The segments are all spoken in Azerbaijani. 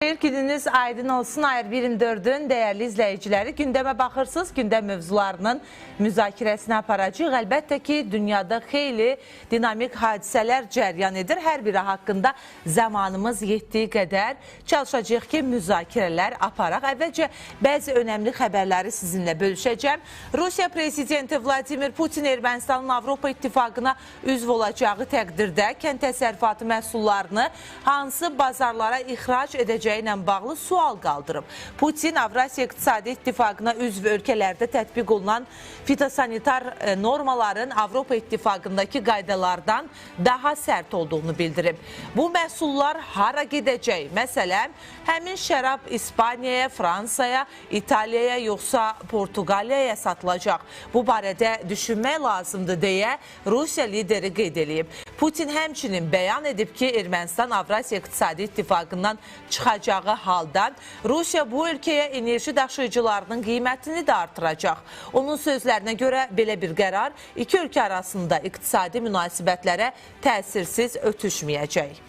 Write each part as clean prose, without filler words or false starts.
Gününüz aydın olsun. Ayır 24'ün değerli izleyicileri. Gündeme baxırsınız. Gündem mövzularının müzakirəsini aparacağıq. Əlbəttə ki, dünyada xeyli dinamik hadisələr cəryan edir. Hər biri haqqında zamanımız yetdiyi qədər çalışacağıq ki, müzakirələr aparaq. Əvvəlcə bəzi önəmli xəbərləri sizinlə bölüşəcəm. Rusiya prezidenti Vladimir Putin Ermənistanın Avropa İttifaqına üzv olacağı təqdirdə kənd təsərrüfatı məhsullarını hansı bazarlara ixrac edəcək ilə bağlı sual qaldırıb. Putin Avrasiya İqtisadi İttifaqına üzv ölkələrdə tətbiq olunan fitosanitar normaların Avropa İttifaqındakı qaydalardan daha sərt olduğunu bildirib. Bu məhsullar hara gedəcək? Məsələn, həmin şərab İspaniyaya, Fransaya, İtaliyaya yoxsa Portuqaliyaya satılacaq. Bu barədə düşünmək lazımdır deyə Rusiya lideri qeyd edib. Putin həmçinin bəyan edib ki, Ermənistan Avrasiya İqtisadi İttifaqından çıxacağı halda Rusiya bu ölkəyə enerji daşıyıcılarının qiymətini də artıracaq. Onun sözlərinə görə belə bir qərar iki ölkə arasında iqtisadi münasibətlərə təsirsiz ötüşməyəcək.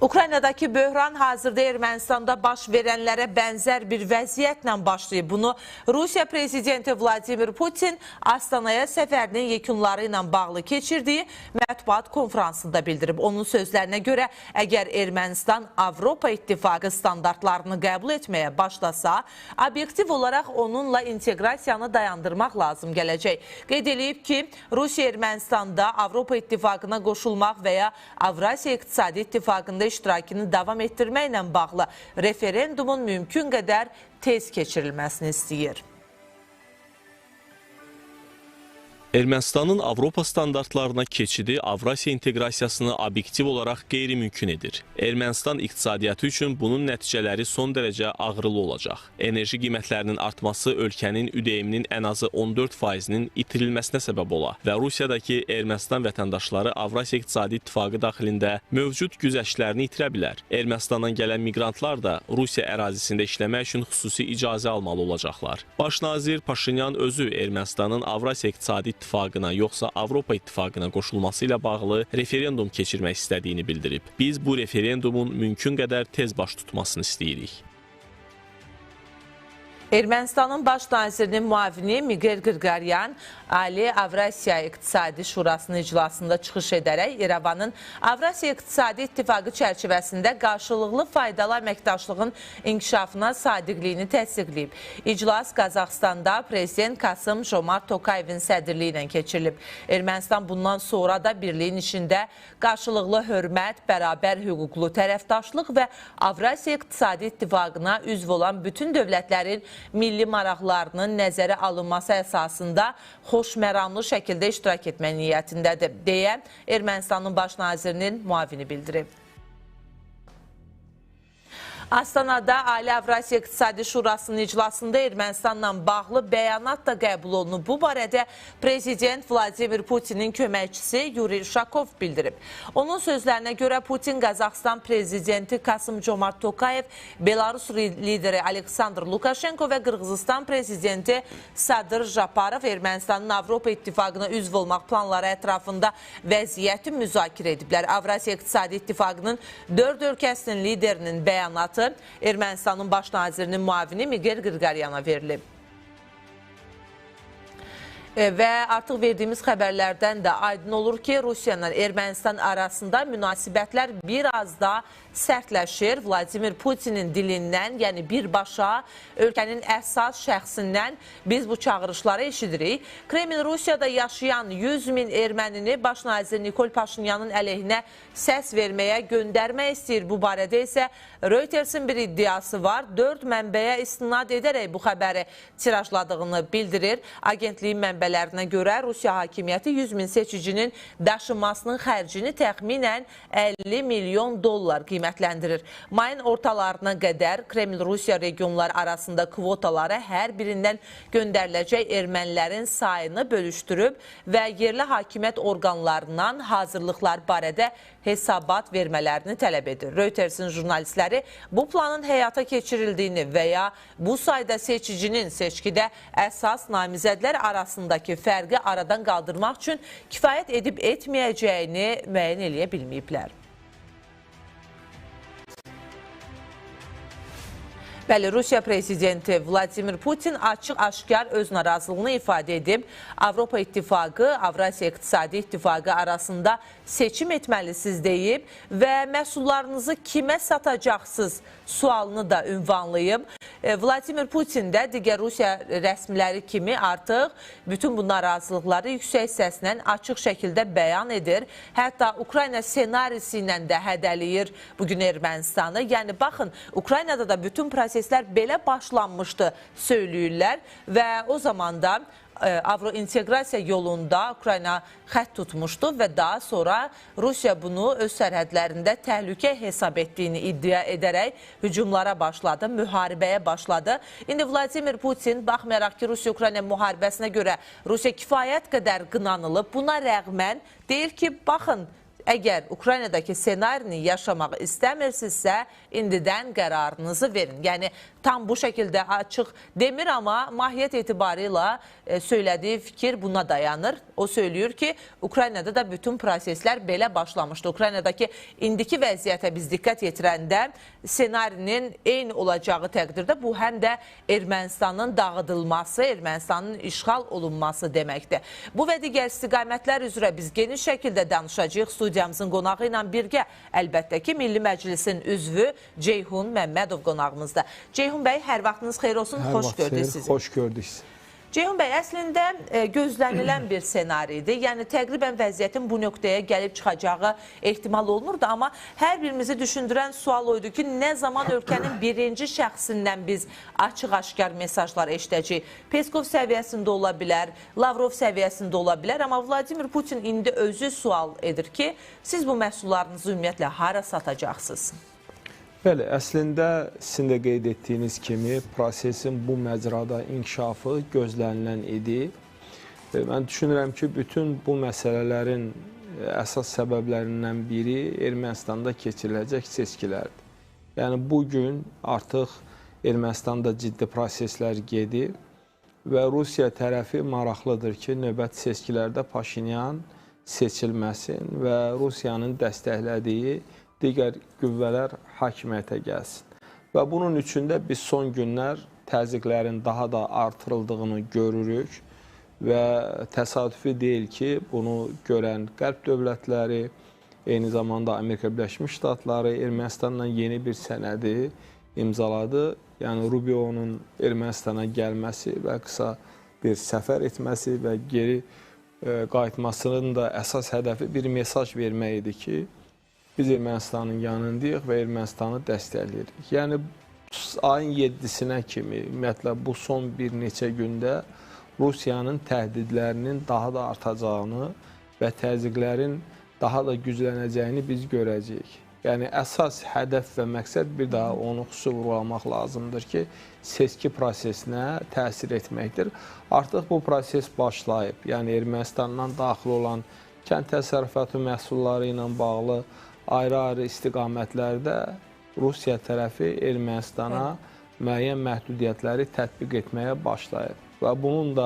Ukraynadakı böhran hazırda Ermənistanda baş verənlərə bənzər bir vəziyyətlə başlayıb. Bunu Rusiya prezidenti Vladimir Putin Astanaya səfərinin yekunları ilə bağlı keçirdiyi mətbuat konferansında bildirib. Onun sözlərinə görə, əgər Ermənistan Avropa İttifaqı standartlarını qəbul etməyə başlasa, obyektiv olaraq onunla inteqrasiyanı dayandırmaq lazım gələcək. Qeyd edib ki, Rusiya Ermənistanda Avropa İttifaqına qoşulmaq və ya Avrasiya İqtisadi İttifaqında iştirakını davam etdirməklə bağlı referendumun mümkün qədər tez keçirilməsini istəyir. Ermənistanın Avropa standartlarına keçidi Avrasiya inteqrasiyasını obyektiv olaraq qeyri-mümkün edir. Ermənistan iqtisadiyyatı üçün bunun nəticələri son dərəcə ağrılı olacaq. Enerji qiymətlərinin artması ölkənin ÜDM-nin ən azı 14%-nin itirilməsinə səbəb ola və Rusiyadakı Ermənistan vətəndaşları Avrasiya İqtisadi İttifaqı daxilində mövcud güzəştlərini itirə bilər. Ermənistandan gələn miqrantlar da Rusiya ərazisində işləmək üçün xüsusi icazə almalı olacaqlar. Baş nazir Paşinyan özü Ermənistanın Avrasiya İqtisadi İttifaqına yoxsa Avropa İttifaqına qoşulması ilə bağlı referendum keçirmək istədiyini bildirib. Biz bu referendumun mümkün qədər tez baş tutmasını istəyirik. Ermənistanın baş nazirinin müavini Miguel Qırqaryan Ali Avrasiya İqtisadi Şurasının iclasında çıxış edərək İrəvanın Avrasiya İqtisadi İttifaqı çərçivəsində qarşılıqlı faydalı əməkdaşlığın inkişafına sadiqliyini təsdiqləyib. İclas Qazaxstanda Prezident Kasım-Jomart Tokayevin sədrliyi ilə keçirilib. Ermənistan bundan sonra da birliyin işində qarşılıqlı hörmət, bərabər hüquqlu tərəfdaşlıq və Avrasiya İqtisadi İttifaqına üzv olan bütün dövlətlərin milli maraqlarının nəzərə alınması əsasında xoşməramlı şəkildə iştirak etmə niyyətindədir, deyə Ermənistanın baş nazirinin müavini bildirib. Astanada Ali Avrasiya İqtisadi Şurasının iclasında Ermənistanla bağlı bəyanat da qəbul olunub. Bu barədə Prezident Vladimir Putinin köməkçisi Yuri Uşakov bildirib. Onun sözlərinə görə Putin, Qazaxstan Prezidenti Kasım-Jomart Tokayev, Belarus lideri Aleksandr Lukashenko və Qırğızistan Prezidenti Sadır Japarov Ermənistanın Avropa İttifaqına üzv olmaq planları ətrafında vəziyyəti müzakirə ediblər. Avrasiya İqtisadi İttifaqının 4 ölkəsinin liderinin bəyanatı Ermənistanın baş nazirinin müavini Miguel Qırqaryana verilib. Və artıq verdiyimiz xəbərlərdən də aydın olur ki, Rusiya ilə Ermənistan arasında münasibətlər biraz da sərtləşir. Vladimir Putinin dilindən, yəni birbaşa ölkənin əsas şəxsindən biz bu çağırışları eşidirik. Kreml Rusiyada yaşayan 100 min ermənini baş nazir Nikol Paşinyanın əleyhinə səs verməyə göndərmək istəyir. Bu barədə isə Reutersin bir iddiası var. 4 mənbəyə istinad edərək bu xəbəri tirajladığını bildirir. Agentliyin mənbələrinə görə Rusiya hakimiyyəti 100 min seçicinin daşınmasının xərcini təxminən 50 milyon dollar qiymətləndirir. Mayın ortalarına qədər Kreml-Rusiya regionlar arasında kvotaları hər birindən göndəriləcək ermənilərin sayını bölüşdürüb və yerli hakimiyyət orqanlarından hazırlıqlar barədə hesabat vermələrini tələb edir. Reutersin jurnalistləri bu planın həyata keçirildiyini və ya bu sayda seçicinin seçkidə əsas namizədlər arasındakı fərqi aradan qaldırmaq üçün kifayət edib etməyəcəyini müəyyən eləyə bilməyiblər. Bəli, Rusiya prezidenti Vladimir Putin açıq-aşkar öz narazılığını ifadə edib. Avropa İttifaqı, Avrasiya İqtisadi İttifaqı arasında seçim etməlisiniz deyib və məhsullarınızı kimə satacaqsınız sualını da ünvanlayıb. Vladimir Putin də digər Rusiya rəsmiləri kimi artıq bütün bu narazılıqları yüksək səslə açıq şəkildə bəyan edir. Hətta Ukrayna senarisi ilə də hədələyir bugün Ermənistanı. Yəni, baxın, Ukraynada da bütün proseslər belə başlanmışdı söyləyirlər və o zaman da Avrointeqrasiya yolunda Ukrayna xətt tutmuşdu və daha sonra Rusiya bunu öz sərhədlərində təhlükə hesab etdiyini iddia edərək hücumlara başladı, müharibəyə başladı. İndi Vladimir Putin, baxmayaraq ki, Rusiya-Ukrayna müharibəsinə görə Rusiya kifayət qədər qınanılıb, buna rəğmən deyir ki, baxın, əgər Ukraynadakı senarini yaşamaq istəmirsinizsə, indidən qərarınızı verin. Yəni, tam bu şəkildə açıq demir, amma mahiyyət etibarıyla söylədiyi fikir buna dayanır. O söylüyor ki, Ukraynada da bütün proseslər belə başlamışdı. Ukraynadakı indiki vəziyyətə biz diqqət yetirəndə senarinin eyni olacağı təqdirdə bu həm də Ermənistanın dağıdılması, Ermənistanın işğal olunması deməkdir. Bu və digər istiqamətlər üzrə biz geniş şəkildə danışacağıq. Studiyamızın qonağı ilə birgə əlbəttə ki, Milli Məclisin üzvü Ceyhun Məmmədov qonağımızda. Ceyhun bəy, hər vaxtınız xeyir olsun, xoş gördük sizi. Xoş gördük sizi. Ceyhun bəy, əslində gözlənilən bir senariydi. Yəni, təqribən vəziyyətin bu nöqtəyə gəlib çıxacağı ehtimal olunurdu. Amma hər birimizi düşündürən sual oydu ki, nə zaman ölkənin birinci şəxsindən biz açıq-aşkar mesajlar eşidəcəyik? Peskov səviyyəsində ola bilər, Lavrov səviyyəsində ola bilər. Amma Vladimir Putin indi özü sual edir ki, siz bu məhsullarınızı ümumiyyətlə hara satacaqsınız? Bəli, əslində sizin də qeyd etdiyiniz kimi prosesin bu məcrada inkişafı gözlənilən idi. Mən düşünürəm ki, bütün bu məsələlərin əsas səbəblərindən biri Ermənistanda keçiriləcək seçkilərdir. Yəni, bugün artıq Ermənistanda ciddi proseslər gedir və Rusiya tərəfi maraqlıdır ki, növbəti seçkilərdə Paşinyan seçilməsin və Rusiyanın dəstəklədiyi digər qüvvələr hakimiyyətə gəlsin. Və bunun üçün də biz son günlər təzyiqlərin daha da artırıldığını görürük və təsadüfi deyil ki, bunu görən qərb dövlətləri, eyni zamanda Amerika Birləşmiş Ştatları Ermənistanla yeni bir sənədi imzaladı. Yəni, Rubionun Ermənistana gəlməsi və qısa bir səfər etməsi və geri qayıtmasının da əsas hədəfi bir mesaj vermək idi ki, biz Ermənistanın yanındayıq və Ermənistanı dəstəkləyirik. Yəni, ayın 7-sinə kimi, ümumiyyətlə bu son bir neçə gündə Rusiyanın təhdidlərinin daha da artacağını və təzyiqlərin daha da güclənəcəyini biz görəcəyik. Yəni, əsas hədəf və məqsəd bir daha onu xüsusi vurgulamaq lazımdır ki, seçki prosesinə təsir etməkdir. Artıq bu proses başlayıb. Yəni, Ermənistandan daxil olan kənd təsərrüfatı məhsulları ilə bağlı ayrı-ayrı istiqamətlərdə Rusiya tərəfi Ermənistana müəyyən məhdudiyyətləri tətbiq etməyə başlayıb. Və bunun da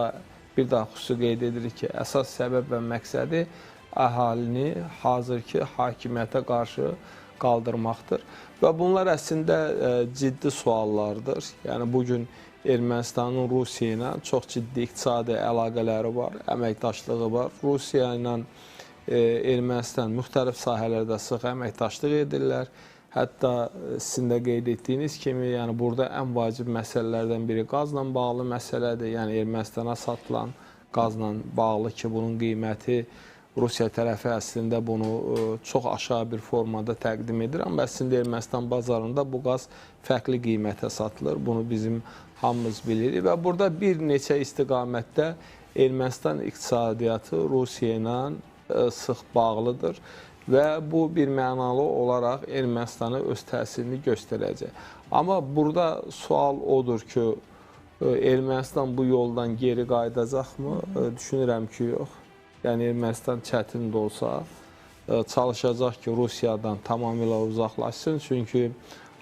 bir daha xüsusi qeyd edirik ki, əsas səbəb və məqsədi əhalini hazırki hakimiyyətə qarşı qaldırmaqdır. Və bunlar əslində ciddi suallardır. Yəni, bugün Ermənistanın Rusiya ilə çox ciddi iqtisadi əlaqələri var, əməkdaşlığı var. Rusiya ilə Ermənistan müxtəlif sahələrdə sıx əməkdaşlıq edirlər. Hətta sizin də qeyd etdiyiniz kimi, yəni burada ən vacib məsələlərdən biri qazla bağlı məsələdir. Yəni Ermənistana satılan qazla bağlı ki, bunun qiyməti Rusiya tərəfi əslində bunu çox aşağı bir formada təqdim edir. Amma əslində Ermənistan bazarında bu qaz fərqli qiymətə satılır. Bunu bizim hamımız bilirik və burada bir neçə istiqamətdə Ermənistan iqtisadiyyatı Rusiya ilə sıx bağlıdır və bu bir mənalı olaraq Ermənistana öz təsirini göstərəcək. Amma burada sual odur ki, Ermənistan bu yoldan geri qayıdacaqmı? Düşünürəm ki, yox. Yəni Ermənistan çətin də olsa çalışacaq ki, Rusiyadan tamamilə uzaqlaşsın. Çünki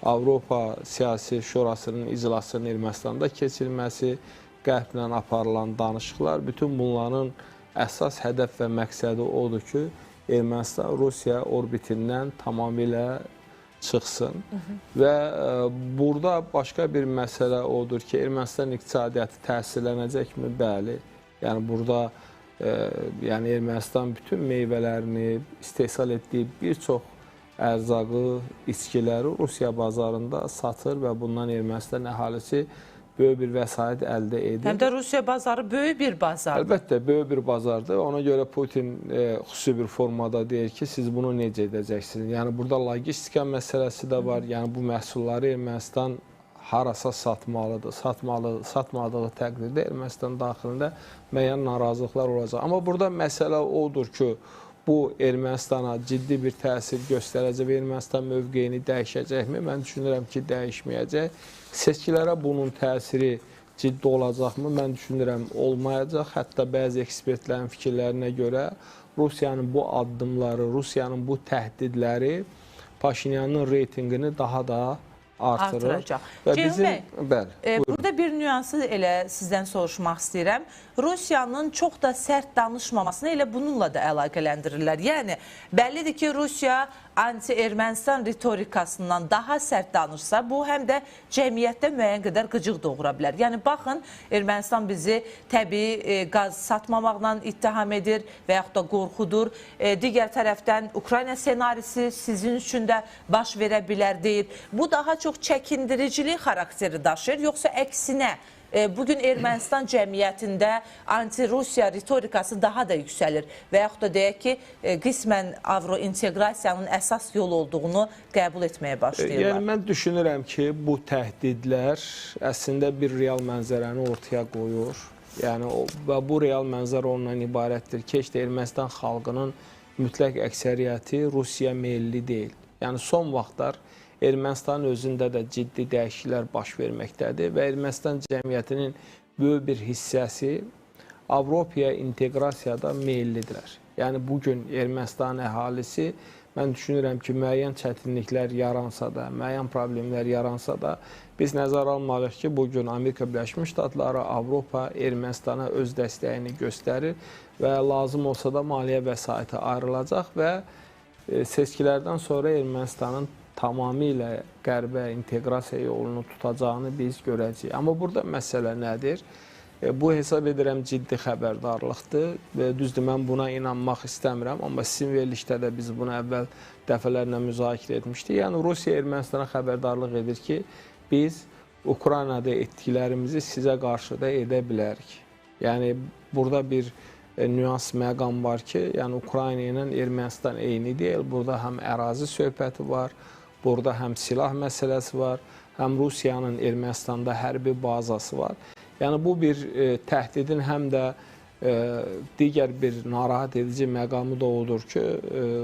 Avropa Siyasi Şurasının iclasının Ermənistanda keçirilməsi, qərblə aparılan danışıqlar, bütün bunların əsas hədəf və məqsədi odur ki, Ermənistan Rusiya orbitindən tamamilə çıxsın. Və burada başqa bir məsələ odur ki, Ermənistan iqtisadiyyatı təsirlənəcəkmi? Bəli. Yəni burada yəni Ermənistan bütün meyvələrini, istehsal etdiyi bir çox ərzağı, içkiləri Rusiya bazarında satır və bundan Ermənistan əhalisi böyük bir vəsait əldə edir. Həm də Rusiya bazarı böyük bir bazardır. Əlbəttə, böyük bir bazardır. Ona görə Putin xüsusi bir formada deyir ki, siz bunu necə edəcəksiniz? Yəni, burada logistika məsələsi də var. Yəni, bu məhsulları Ermənistan harasa satmalıdır. Satmadığı təqdirdə Ermənistan daxilində müəyyən narazılıqlar olacaq. Amma burada məsələ odur ki, bu Ermənistana ciddi bir təsir göstərəcək və Ermənistan mövqeyini dəyişəcəkmi? Mən düşünürəm ki, dəyişməyəcək. Seçkilərə bunun təsiri ciddi olacaqmı? Mən düşünürəm, olmayacaq. Hətta bəzi ekspertlərin fikirlərinə görə Rusiyanın bu addımları, Rusiyanın bu təhdidləri Paşinyanın reytinqini daha da artıracaq. Ceyhun bəy, burada bir nüansı elə sizdən soruşmaq istəyirəm. Rusiyanın çox da sərt danışmamasını elə bununla da əlaqələndirirlər. Yəni, bəllidir ki, Rusiya anti-Ermənistan ritorikasından daha sərt danışsa, bu həm də cəmiyyətdə müəyyən qədər qıcıq doğura bilər. Yəni, baxın, Ermənistan bizi təbii qaz satmamaqla ittiham edir və yaxud da qorxudur. Digər tərəfdən, Ukrayna senarisi sizin üçün də baş verə bilər deyir. Bu daha çox çəkindiricilik xarakteri daşıyır, yoxsa əksinə? Bugün Ermənistan cəmiyyətində anti-Rusiya ritorikası daha da yüksəlir və yaxud da deyək ki, qismən avrointeqrasiyanın əsas yol olduğunu qəbul etməyə başlayırlar. Yəni, mən düşünürəm ki, bu təhdidlər əslində bir real mənzərəni ortaya qoyur. Yəni, və bu real mənzərə ondan ibarətdir ki, işte Ermənistan xalqının mütləq əksəriyyəti Rusiya meyilli deyil. Yəni, son vaxtlar Ermənistanın özündə də ciddi dəyişikliklər baş verməkdədir və Ermənistan cəmiyyətinin böyük bir hissəsi Avropaya inteqrasiyada meyillidirlər. Yəni, bugün Ermənistan əhalisi, mən düşünürəm ki, müəyyən çətinliklər yaransa da, müəyyən problemlər yaransa da, biz nəzərə almalıyıq ki, bugün Amerika Birləşmiş Ştatları, Avropa Ermənistana öz dəstəyini göstərir və lazım olsa da maliyyə vəsaiti ayrılacaq və seçkilərdən sonra Ermənistanın tamamilə qərbə inteqrasiya yolunu tutacağını biz görəcəyik. Amma burada məsələ nədir? Bu hesab edirəm ciddi xəbərdarlıqdır və düzdür, mən buna inanmaq istəmirəm, amma sizin verilişdə də biz bunu əvvəl dəfələrlə müzakirə etmişdik. Yəni, Rusiya Ermənistana xəbərdarlıq edir ki, biz Ukraynada etdiklərimizi sizə qarşı da edə bilərik. Yəni, burada bir nüans məqam var ki, yəni Ukrayna ilə Ermənistan eyni deyil. Burada həm ərazi söhbəti var, burada həm silah məsələsi var, həm Rusiyanın Ermənistanda hərbi bazası var. Yəni, bu bir təhdidin həm də digər bir narahat edici məqamı da odur ki,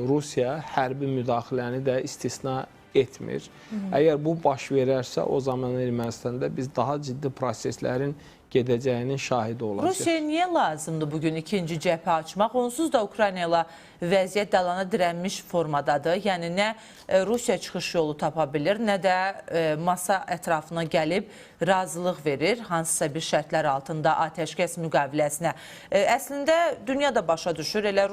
Rusiya hərbi müdaxiləni də istisna etmir. Əgər bu baş verərsə, o zaman Ermənistanda biz daha ciddi proseslərin gedəcəyinin şahidi olacaq. Rusiyaya niyə lazımdır bugün ikinci cəbhə açmaq? Onsuz da Ukrayna ilə vəziyyət dalana dirənmiş formadadır. Yəni, nə Rusiya çıxış yolu tapa bilir, nə də masa ətrafına gəlib razılıq verir hansısa bir şərtlər altında atəşkəs müqaviləsinə. Əslində, dünya da başa düşür. Elə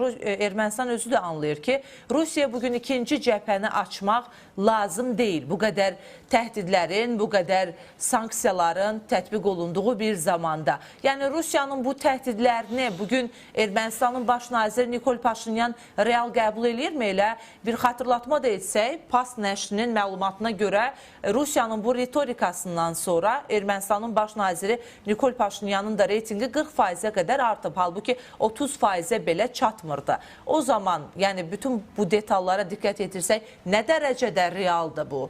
Ermənistan özü də anlayır ki, Rusiya bugün ikinci cəbhəni açmaq lazım deyil. Bu qədər təhdidlərin, bu qədər sanksiyaların tətbiq olunduğu bir zamanda. Yəni, Rusiyanın bu təhdidlərini bugün Ermənistanın baş naziri Nikol Paşinyan real qəbul edirmi? Elə bir xatırlatma da etsək, PAS nəşrinin məlumatına görə Rusiyanın bu ritorikasından sonra Ermənistanın baş naziri Nikol Paşinyanın da reytingi 40%-ə qədər artıb. Halbuki 30%-ə belə çatmırdı. O zaman, yəni bütün bu detallara diqqət etirsək, nə dərəcədə realdır bu?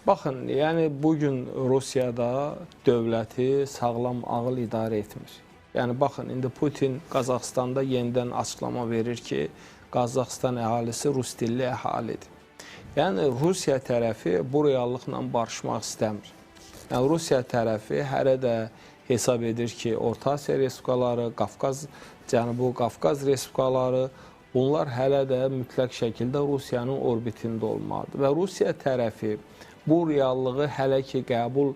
Baxın, yəni bugün Rusiyada dövləti sağlam ağıl idarə etmir. Yəni baxın, indi Putin Qazaxstanda yenidən açıqlama verir ki, Qazaxstan əhalisi rus dilli əhalidir. Yəni Rusiya tərəfi bu reallıqla barışmaq istəmir. Yəni Rusiya tərəfi hələ də hesab edir ki, Orta Asiya respublikaları, Cənubi Qafqaz respublikaları, bunlar hələ də mütləq şəkildə Rusiyanın orbitində olmalıdır. Və Rusiya tərəfi bu reallığı hələ ki qəbul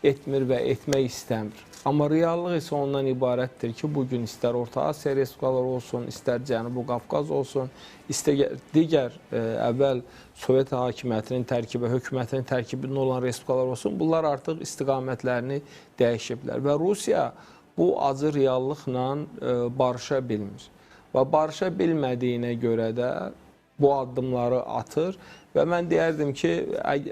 etmir və etmək istəmir. Amma reallıq isə ondan ibarətdir ki, bugün istər Orta Asiya respublikaları olsun, istər Cənubi Qafqaz olsun, istər digər əvvəl Sovet hakimiyyətinin tərkibi, hökumətinin tərkibində olan respublikalar olsun, bunlar artıq istiqamətlərini dəyişiblər. Və Rusiya bu acı reallıqla barışa bilmir. Və barışa bilmədiyinə görə də bu addımları atır və mən deyərdim ki,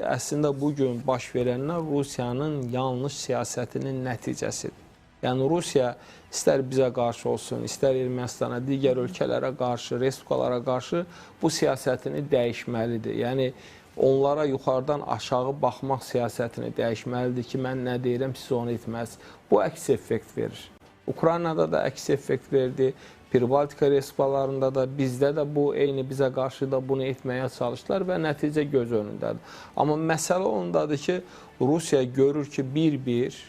əslində bugün baş verənlər Rusiyanın yanlış siyasətinin nəticəsidir. Yəni Rusiya istər bizə qarşı olsun, istər Ermənistana, digər ölkələrə qarşı, respublikalara qarşı bu siyasətini dəyişməlidir. Yəni onlara yuxarıdan aşağı baxmaq siyasətini dəyişməlidir ki, mən nə deyirəm, siz onu etməlisiniz. Bu əks effekt verir. Ukraynada da əks effekt verdi. Pribaltika respublikalarında da, bizdə də bu eyni bizə qarşı da bunu etməyə çalışdılar və nəticə göz önündədir. Amma məsələ ondadır ki, Rusiya görür ki, bir-bir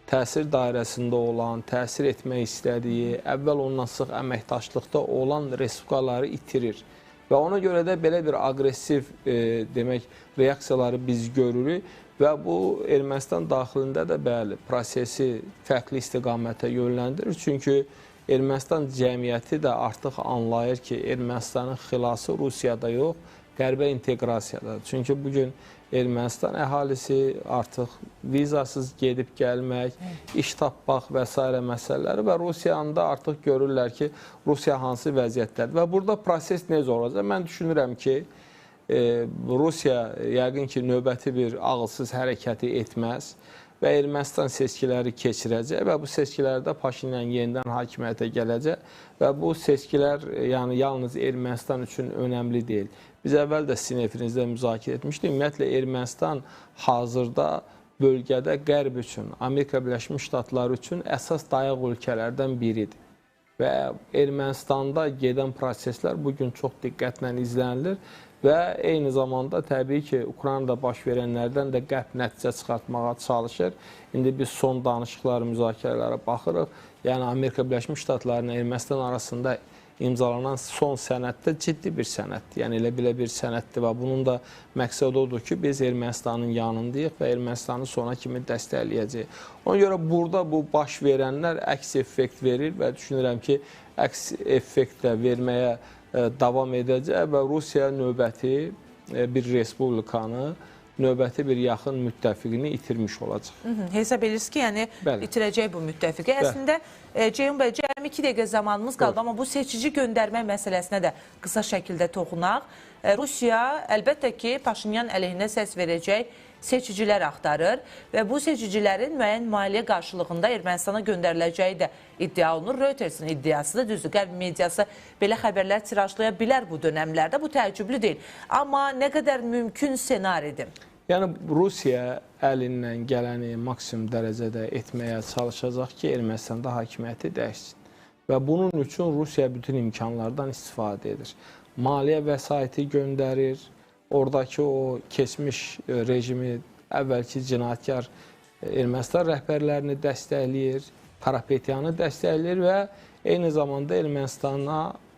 təsir dairəsində olan, təsir etmək istədiyi, əvvəl ondan sıx əməkdaşlıqda olan respublikaları itirir. Və ona görə də belə bir aqressiv demək, reaksiyaları biz görürük və bu Ermənistan daxilində də bəli, prosesi fərqli istiqamətə yönləndirir. Çünki Ermənistan cəmiyyəti də artıq anlayır ki, Ermənistanın xilası Rusiyada yox, qərbə inteqrasiyadadır. Çünki bugün Ermənistan əhalisi artıq vizasız gedib gəlmək, iş tapmaq və s. məsələləri və Rusiyanın da artıq görürlər ki, Rusiya hansı vəziyyətdədir. Və burada proses necə olacaq? Mən düşünürəm ki, Rusiya yəqin ki, növbəti bir ağılsız hərəkəti etməz və Ermənistan seçkiləri keçirəcək və bu seçkilərdə Paşinyan yenidən hakimiyyətə gələcək və bu seçkilər yəni yalnız Ermənistan üçün önəmli deyil. Biz əvvəl də sizin efirinizdə müzakirə etmişdik. Ümumiyyətlə Ermənistan hazırda bölgədə Qərb üçün, Amerika Birləşmiş Ştatları üçün əsas dayaq ölkələrdən biridir. Və Ermənistanda gedən proseslər bugün çox diqqətlə izlənilir. Və eyni zamanda təbii ki, Ukraynada baş verənlərdən də qərb nəticə çıxartmağa çalışır. İndi biz son danışıqlar, müzakirələrə baxırıq. Yəni Amerika Birləşmiş Ştatlarının Ermənistan arasında imzalanan son sənəddə ciddi bir sənəddir. Yəni elə bir sənəddir və bunun da məqsədi odur ki, biz Ermənistanın yanındayıq və Ermənistanı sona kimi dəstəkləyəcəyik. Ona görə burada bu baş verənlər əks effekt verir və düşünürəm ki, əks effekt də verməyə davam edəcək və Rusiya növbəti bir respublikanı, növbəti bir yaxın müttəfiqini itirmiş olacaq. Hesab edirsiniz ki, yəni itirəcək bu müttəfiqi. Əslində, Ceyhun bəy, cəmi 2 dəqiqə zamanımız qaldı, amma bu seçici göndərmə məsələsinə də qısa şəkildə toxunaq. Rusiya əlbəttə ki, Paşinyan əleyhinə səs verəcək seçicilər axtarır və bu seçicilərin müəyyən maliyyə qarşılığında Ermənistana göndəriləcəyi də iddia olunur. Reutersin iddiası da düzdür. Qərb mediası belə xəbərlər tirajlaya bilər bu dönəmlərdə. Bu təəccüblü deyil. Amma nə qədər mümkün senaridir? Yəni Rusiya əlindən gələni maksimum dərəcədə etməyə çalışacaq ki, Ermənistanda hakimiyyəti dəyişsin. Və bunun üçün Rusiya bütün imkanlardan istifadə edir. Maliyyə vəsaiti göndərir. Oradakı o keçmiş rejimi, əvvəlki cinayətkar Ermənistan rəhbərlərini dəstəkləyir, Karapetyanı dəstəkləyir və eyni zamanda Ermənistana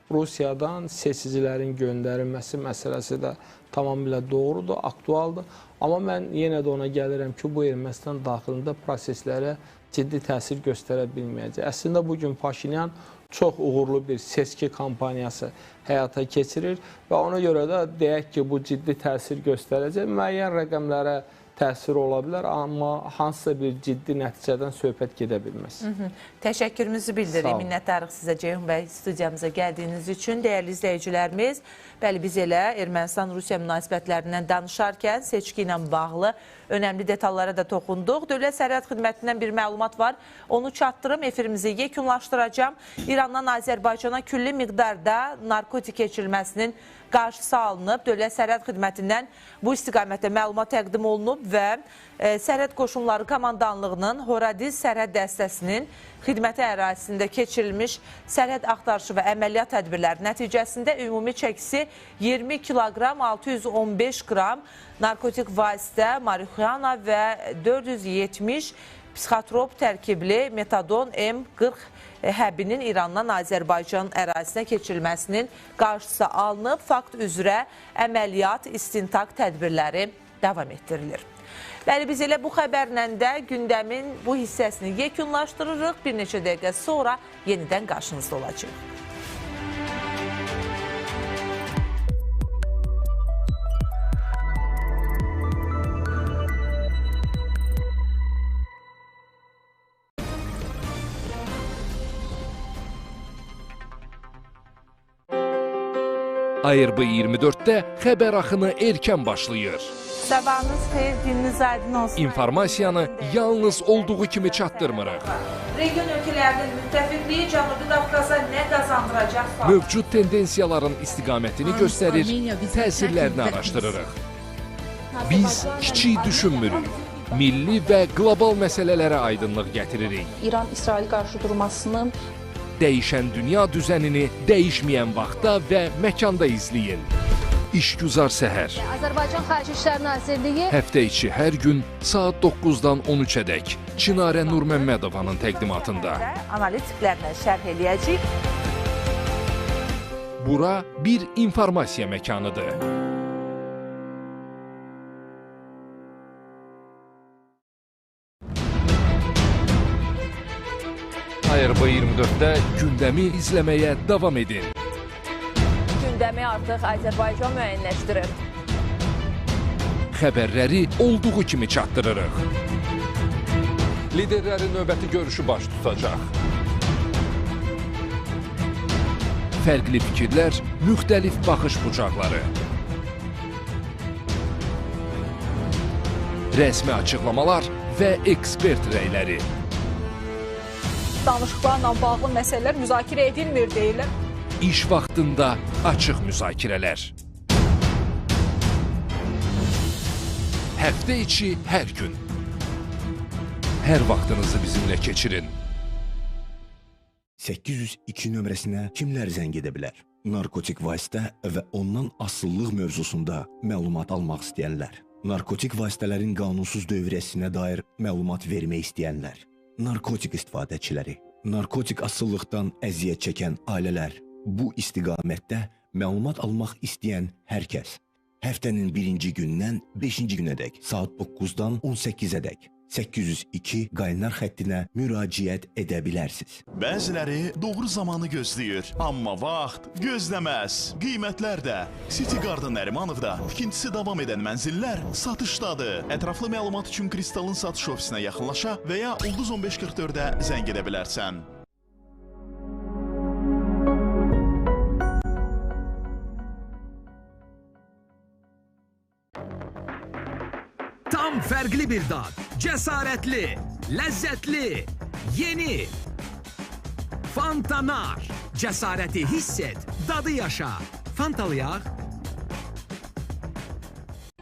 Rusiyadan seçicilərin göndərilməsi məsələsi də tamamilə doğrudur, aktualdır. Amma mən yenə də ona gəlirəm ki, bu Ermənistan daxilində proseslərə ciddi təsir göstərə bilməyəcək. Əslində bugün Paşinyan çox uğurlu bir seçki kampaniyası həyata keçirir və ona görə də deyək ki, bu ciddi təsir göstərəcək. Müəyyən rəqəmlərə təsir ola bilər, amma hansısa bir ciddi nəticədən söhbət gedə bilməz. Təşəkkürümüzü bildirik. Minnətdarıq sizə Ceyhun bəy, studiyamıza gəldiyiniz üçün. Dəyərli izləyicilərimiz, bəli biz elə Ermənistan-Rusiya münasibətlərindən danışarkən seçki ilə bağlı önəmli detallara da toxunduq. Dövlət Sərhəd Xidmətindən bir məlumat var. Onu çatdırım, efirimizi yekunlaşdıracağım. İrandan Azərbaycana külli miqdarda narkotik keçirilməsinin qarşısı alınıb. Dövlət Sərhəd Xidmətindən bu istiqamətdə məlumat təqdim olunub və Sərhəd Qoşunları Komandanlığının Horadiz Sərhəd Dəstəsinin xidməti ərazisində keçirilmiş sərhəd axtarışı və əməliyyat tədbirləri nəticəsində ümumi çəkisi 20 kiloqram 615 qram narkotik vasitə, marihuana və 470 psixotrop tərkibli metadon M40 həbinin İrandan Azərbaycan ərazisinə keçirilməsinin qarşısı alınıb. Fakt üzrə əməliyyat, istintaq tədbirləri davam etdirilir. Bəli, biz elə bu xəbərlə də gündəmin bu hissəsini yekunlaşdırırıq. Bir neçə dəqiqə sonra yenidən qarşınızda olacaq. ARB 24'də xəbər axını erkən başlayır. Sabahınız xeyir, gününüz aydın olsun. İnformasiyanı yalnız olduğu kimi çatdırmırıq. Region ölkələrinin müttəfiqliyi Cənubi Qafqaza nə qazandıracaq? Mövcud tendensiyaların istiqamətini göstərir, təsirlərini araşdırırıq. Biz kiçik düşünmürük. Milli və qlobal məsələlərə aydınlıq gətiririk. İran-İsrail qarşıdurmasının Dəyişən dünya düzənini dəyişməyən vaxtda və məkanda izləyin. İşgüzar səhər. Azərbaycan Xarici İşlər Nazirliyi Həftə içi hər gün saat 9-dan 13-ə dək Çinarə Nurməmmədovanın təqdimatında. Analitiklərlə şərh eləyəcək. Bura bir informasiya məkanıdır. ARB 24'də gündəmi izləməyə davam edin. Gündəmi artıq Azərbaycan müəyyənləşdirir. Xəbərləri olduğu kimi çatdırırıq. Liderlərin növbəti görüşü baş tutacaq. Fərqli fikirlər, müxtəlif baxış bucaqları. Rəsmi açıqlamalar və ekspert rəyləri. Danışıqlarla bağlı məsələlər müzakirə edilmir deyirlər. İş vaxtında açıq müzakirələr. Həftə içi hər gün. Hər vaxtınızı bizimlə keçirin. 802 nömrəsinə kimlər zəng edə bilər? Narkotik vasitə və ondan asıllıq mövzusunda məlumat almaq istəyənlər. Narkotik vasitələrin qanunsuz dövriyyəsinə dair məlumat vermək istəyənlər. Narkotik istifadəçiləri, narkotik asıllıqdan əziyyət çəkən ailələr, bu istiqamətdə məlumat almaq istəyən hər kəs. Həftənin 1-ci gündən 5-ci günədək saat 9-dan 18-ədək 802 qaynar xəttinə müraciət edə bilərsiniz. Bəziləri doğru zamanı gözləyir, amma vaxt gözləməz. Qiymətlər də City Garden Nərimanovda tikintisi davam edən mənzillər satışdadır. Ətraflı məlumat üçün Kristalın satış ofisinə yaxınlaşa və ya Ulduz 1544-də zəng edə bilərsən. Tam fərqli bir dad, cəsarətli, ləzzətli, yeni. Fantanar, cəsarəti hiss et, dadı yaşa. Fantalıyaq.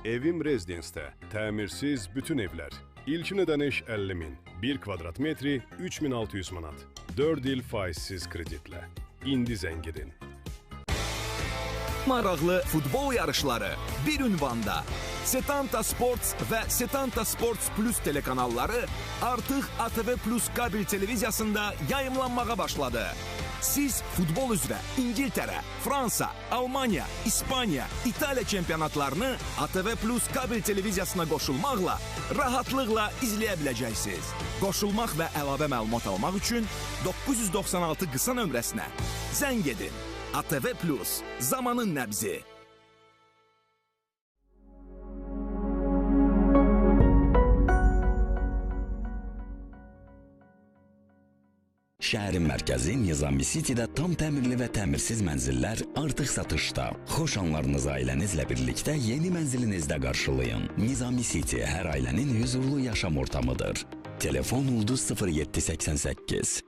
Evim Rezidence'də təmirsiz bütün evlər. İlkin ödəniş 50.000, 1 kvadrat metri 3600 manat. 4 il faizsiz kreditlə. İndi zəng edin. Maraqlı futbol yarışları bir ünvanda. Setanta Sports və Setanta Sports Plus telekanalları artıq ATV Plus kabel televiziyasında yayımlanmağa başladı. Siz futbol üzrə İngiltərə, Fransa, Almanya, İspaniya, İtaliya çempionatlarını ATV Plus kabel televiziyasına qoşulmaqla rahatlıqla izləyə biləcəksiniz. Qoşulmaq və əlavə məlumat almaq üçün 996 qısa nömrəsinə zəng edin. ATV Plus, zamanın nəbzi. Şəhərin mərkəzi Nizami City'də tam təmirli və təmirsiz mənzillər artıq satışda. Xoş anlarınızı ailənizlə birlikdə yeni mənzilinizdə qarşılayın. Nizami City hər ailənin huzurlu yaşam ortamıdır. Telefon Ulduz 0788.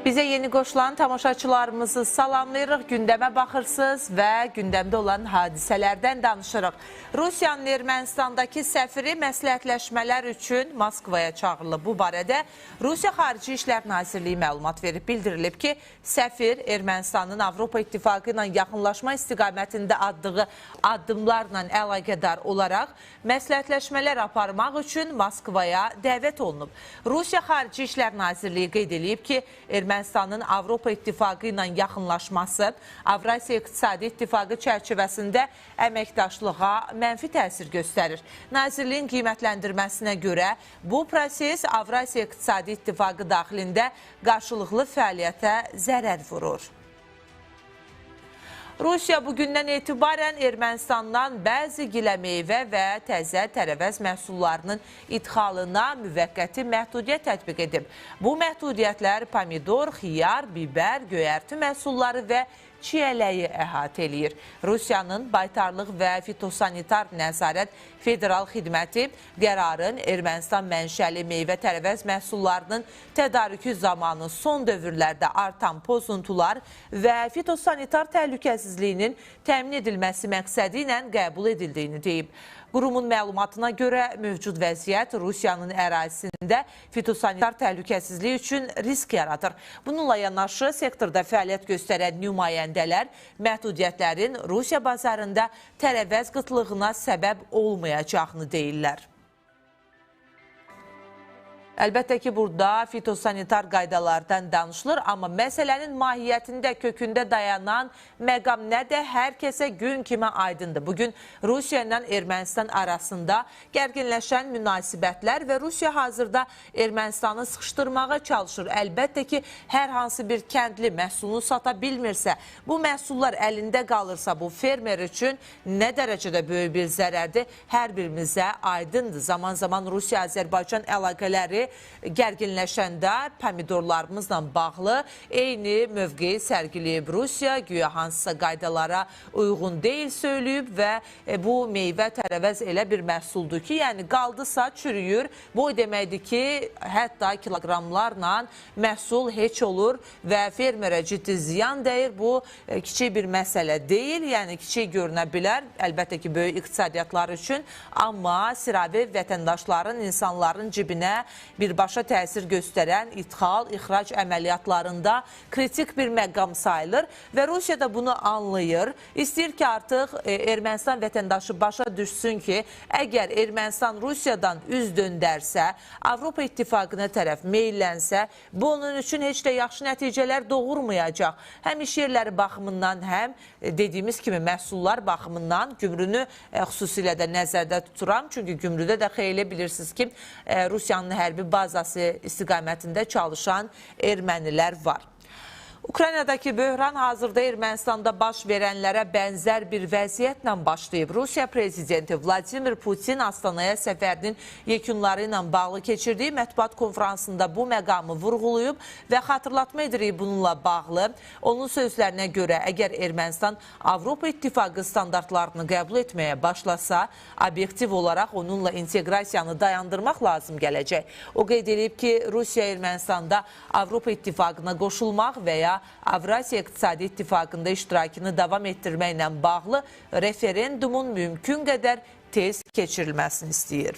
Bizə yeni qoşulan tamaşaçılarımızı salamlayırıq, gündəmə baxırsınız və gündəmdə olan hadisələrdən danışırıq. Rusiyanın Ermənistandakı səfiri məsləhətləşmələr üçün Moskvaya çağırılıb. Bu barədə Rusiya Xarici İşlər Nazirliyi məlumat verib. Bildirilib ki, səfir Ermənistanın Avropa İttifaqı ilə yaxınlaşma istiqamətində atdığı addımlarla əlaqədar olaraq məsləhətləşmələr aparmaq üçün Moskvaya dəvət olunub. Rusiya Xarici İşlər Nazirliyi qeyd edib ki, Ermənistanın Avropa İttifaqı ilə yaxınlaşması Avrasiya İqtisadi İttifaqı çərçivəsində əməkdaşlığa mənfi təsir göstərir. Nazirliyin qiymətləndirməsinə görə bu proses Avrasiya İqtisadi İttifaqı daxilində qarşılıqlı fəaliyyətə zərər vurur. Rusiya bugündən etibarən Ermənistandan bəzi gilə meyvə və təzə tərəvəz məhsullarının idxalına müvəqqəti məhdudiyyət tətbiq edib. Bu məhdudiyyətlər pomidor, xiyar, bibər, göyərti məhsulları və çiyələyi əhatə eləyir. Rusiyanın Baytarlıq və Fitosanitar Nəzarət Federal Xidməti qərarın Ermənistan mənşəli meyvə tərəvəz məhsullarının tədarükü zamanı son dövrlərdə artan pozuntular və fitosanitar təhlükəsizliyinin təmin edilməsi məqsədi ilə qəbul edildiyini deyib. Qurumun məlumatına görə mövcud vəziyyət Rusiyanın ərazisində fitosanitar təhlükəsizliyi üçün risk yaradır. Bununla yanaşı sektorda fəaliyyət göstərən nümayəndələr məhdudiyyətlərin Rusiya bazarında tərəvəz qıtlığına səbəb olmayacağını deyirlər. Əlbəttə ki, burada fitosanitar qaydalardan danışılır, amma məsələnin mahiyyətində, kökündə dayanan məqam nədir? Hər kəsə gün kimi aydındır. Bugün Rusiya ilə Ermənistan arasında gərginləşən münasibətlər və Rusiya hazırda Ermənistanı sıxışdırmağa çalışır. Əlbəttə ki, hər hansı bir kəndli məhsulunu sata bilmirsə, bu məhsullar əlində qalırsa, bu fermer üçün nə dərəcədə böyük bir zərərdir? Hər birimizə aydındır. Zaman-zaman Rusiya-Azərbaycan əlaqələri gərginləşəndə pomidorlarımızla bağlı eyni mövqeyi sərgiləyib Rusiya, güya hansısa qaydalara uyğun deyil söyləyib və bu meyvə tərəvəz elə bir məhsuldur ki, yəni qaldısa çürüyür. Bu deməkdir ki, hətta kiloqramlarla məhsul heç olur və fermerə ciddi ziyan dəyir. Bu kiçik bir məsələ deyil, yəni kiçik görünə bilər, əlbəttə ki, böyük iqtisadiyyatlar üçün, amma sıravi vətəndaşların, insanların cibinə birbaşa təsir göstərən ixal, ixrac əməliyyatlarında kritik bir məqam sayılır və Rusiya da bunu anlayır. İstəyir ki, artıq Ermənistan vətəndaşı başa düşsün ki, əgər Ermənistan Rusiyadan üz döndərsə, Avropa İttifaqına tərəf meylənsə, bunun üçün heç də yaxşı nəticələr doğurmayacaq. Həm iş yerləri baxımından, həm dediyimiz kimi məhsullar baxımından gümrünü xüsusilə də nəzərdə tuturam. Çünki gümrüdə də xeyli bilirsiniz ki, Rusiyanın hərbi bazası istiqamətində çalışan ermənilər var. Ukraynadakı böhran hazırda Ermənistanda baş verənlərə bənzər bir vəziyyətlə başlayıb. Rusiya prezidenti Vladimir Putin Astanaya səfərinin yekunları ilə bağlı keçirdiyi mətbuat konferansında bu məqamı vurğulayıb və xatırlatma edirik bununla bağlı. Onun sözlərinə görə, əgər Ermənistan Avropa İttifaqı standartlarını qəbul etməyə başlasa, obyektiv olaraq onunla inteqrasiyanı dayandırmaq lazım gələcək. O qeyd edib ki, Rusiya Ermənistanda Avropa İttifaqına qoşulmaq və ya Avrasiya İqtisadi İttifaqında iştirakını davam etdirməklə bağlı referendumun mümkün qədər tez keçirilməsini istəyir.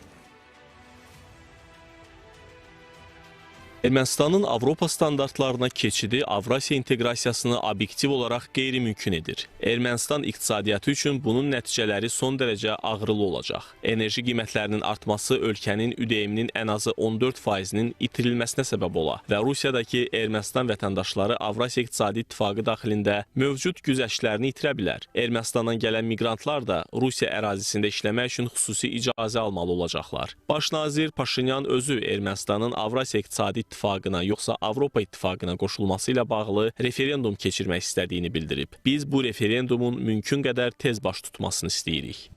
Ermənistanın Avropa standartlarına keçidi Avrasiya inteqrasiyasını obyektiv olaraq qeyri-mümkün edir. Ermənistan iqtisadiyyatı üçün bunun nəticələri son dərəcə ağrılı olacaq. Enerji qiymətlərinin artması ölkənin ÜDM-nin ən azı 14%-nin itirilməsinə səbəb ola və Rusiyadakı Ermənistan vətəndaşları Avrasiya İqtisadi İttifaqı daxilində mövcud güzəştlərini itirə bilər. Ermənistandan gələn miqrantlar da Rusiya ərazisində işləmək üçün xüsusi icazə almalı olacaqlar. Baş nazir Paşinyan özü Ermənistanın Avrasiya İqtisadi İttifaqına yoxsa Avropa İttifaqına qoşulması ilə bağlı referendum keçirmək istədiyini bildirib. Biz bu referendumun mümkün qədər tez baş tutmasını istəyirik.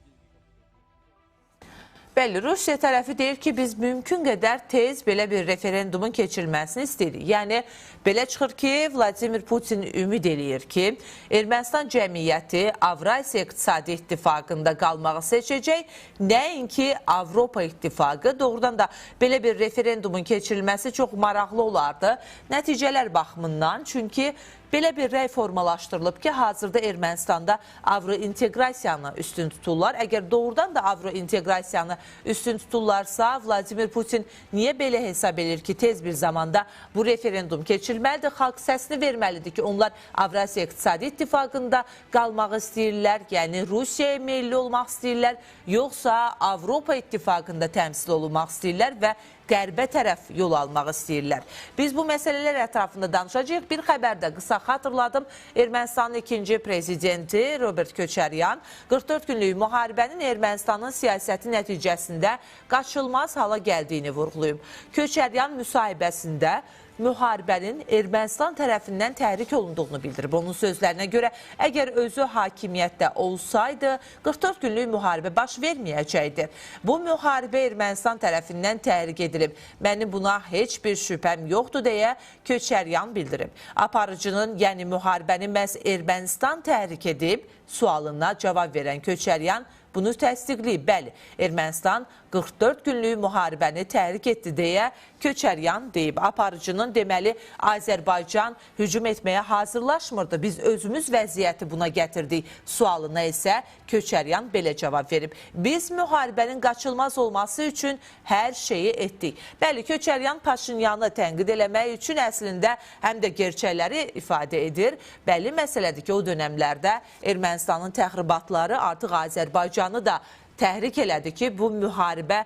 Bəli, Rusiya tərəfi deyir ki, biz mümkün qədər tez belə bir referendumun keçirilməsini istəyirik. Yəni, belə çıxır ki, Vladimir Putin ümid eləyir ki, Ermənistan cəmiyyəti Avrasiya İqtisadi İttifaqında qalmağı seçəcək, nəinki Avropa İttifaqı. Doğrudan da belə bir referendumun keçirilməsi çox maraqlı olardı. Nəticələr baxımından, çünki belə bir rəy formalaşdırılıb ki, hazırda Ermənistanda avrointeqrasiyanı üstün tuturlar. Əgər doğrudan da avrointeqrasiyanı üstün tuturlarsa, Vladimir Putin niyə belə hesab edir ki, tez bir zamanda bu referendum keçirilməlidir? Xalq səsini verməlidir ki, onlar Avrasiya İqtisadi İttifaqında qalmaq istəyirlər, yəni Rusiyaya meyilli olmaq istəyirlər, yoxsa Avropa İttifaqında təmsil olunmaq istəyirlər və qərbə tərəf yol almaq istəyirlər. Biz bu məsələlər ətrafında danışacağıq. Bir xəbərdə qısa xatırladım. Ermənistanın ikinci prezidenti Robert Köçəryan 44 günlük müharibənin Ermənistanın siyasəti nəticəsində qaçılmaz hala gəldiyini vurğulayıb. Köçəryan müsahibəsində müharibənin Ermənistan tərəfindən təhrik olunduğunu bildirib. Onun sözlərinə görə, əgər özü hakimiyyətdə olsaydı, 44 günlük müharibə baş verməyəcəkdir. Bu müharibə Ermənistan tərəfindən təhrik edilib. Mənim buna heç bir şübhəm yoxdur, deyə Köçəryan bildirib. Aparıcının, yəni müharibəni məhz Ermənistan təhrik edib, sualına cavab verən Köçəryan bunu təsdiqləyib. Bəli, Ermənistan 44 günlük müharibəni təhrik etdi deyə Köçəryan deyib. Aparıcının deməli Azərbaycan hücum etməyə hazırlaşmırdı. Biz özümüz vəziyyəti buna gətirdik. Sualına isə Köçəryan belə cavab verib. Biz müharibənin qaçılmaz olması üçün hər şeyi etdik. Bəli, Köçəryan Paşinyanı tənqid eləmək üçün əslində həm də gerçəkləri ifadə edir. Bəli, məsələdir ki, o dönəmlərdə Ermənistanın təxribatları artıq Azərbaycanı da təhrik elədi ki, bu müharibə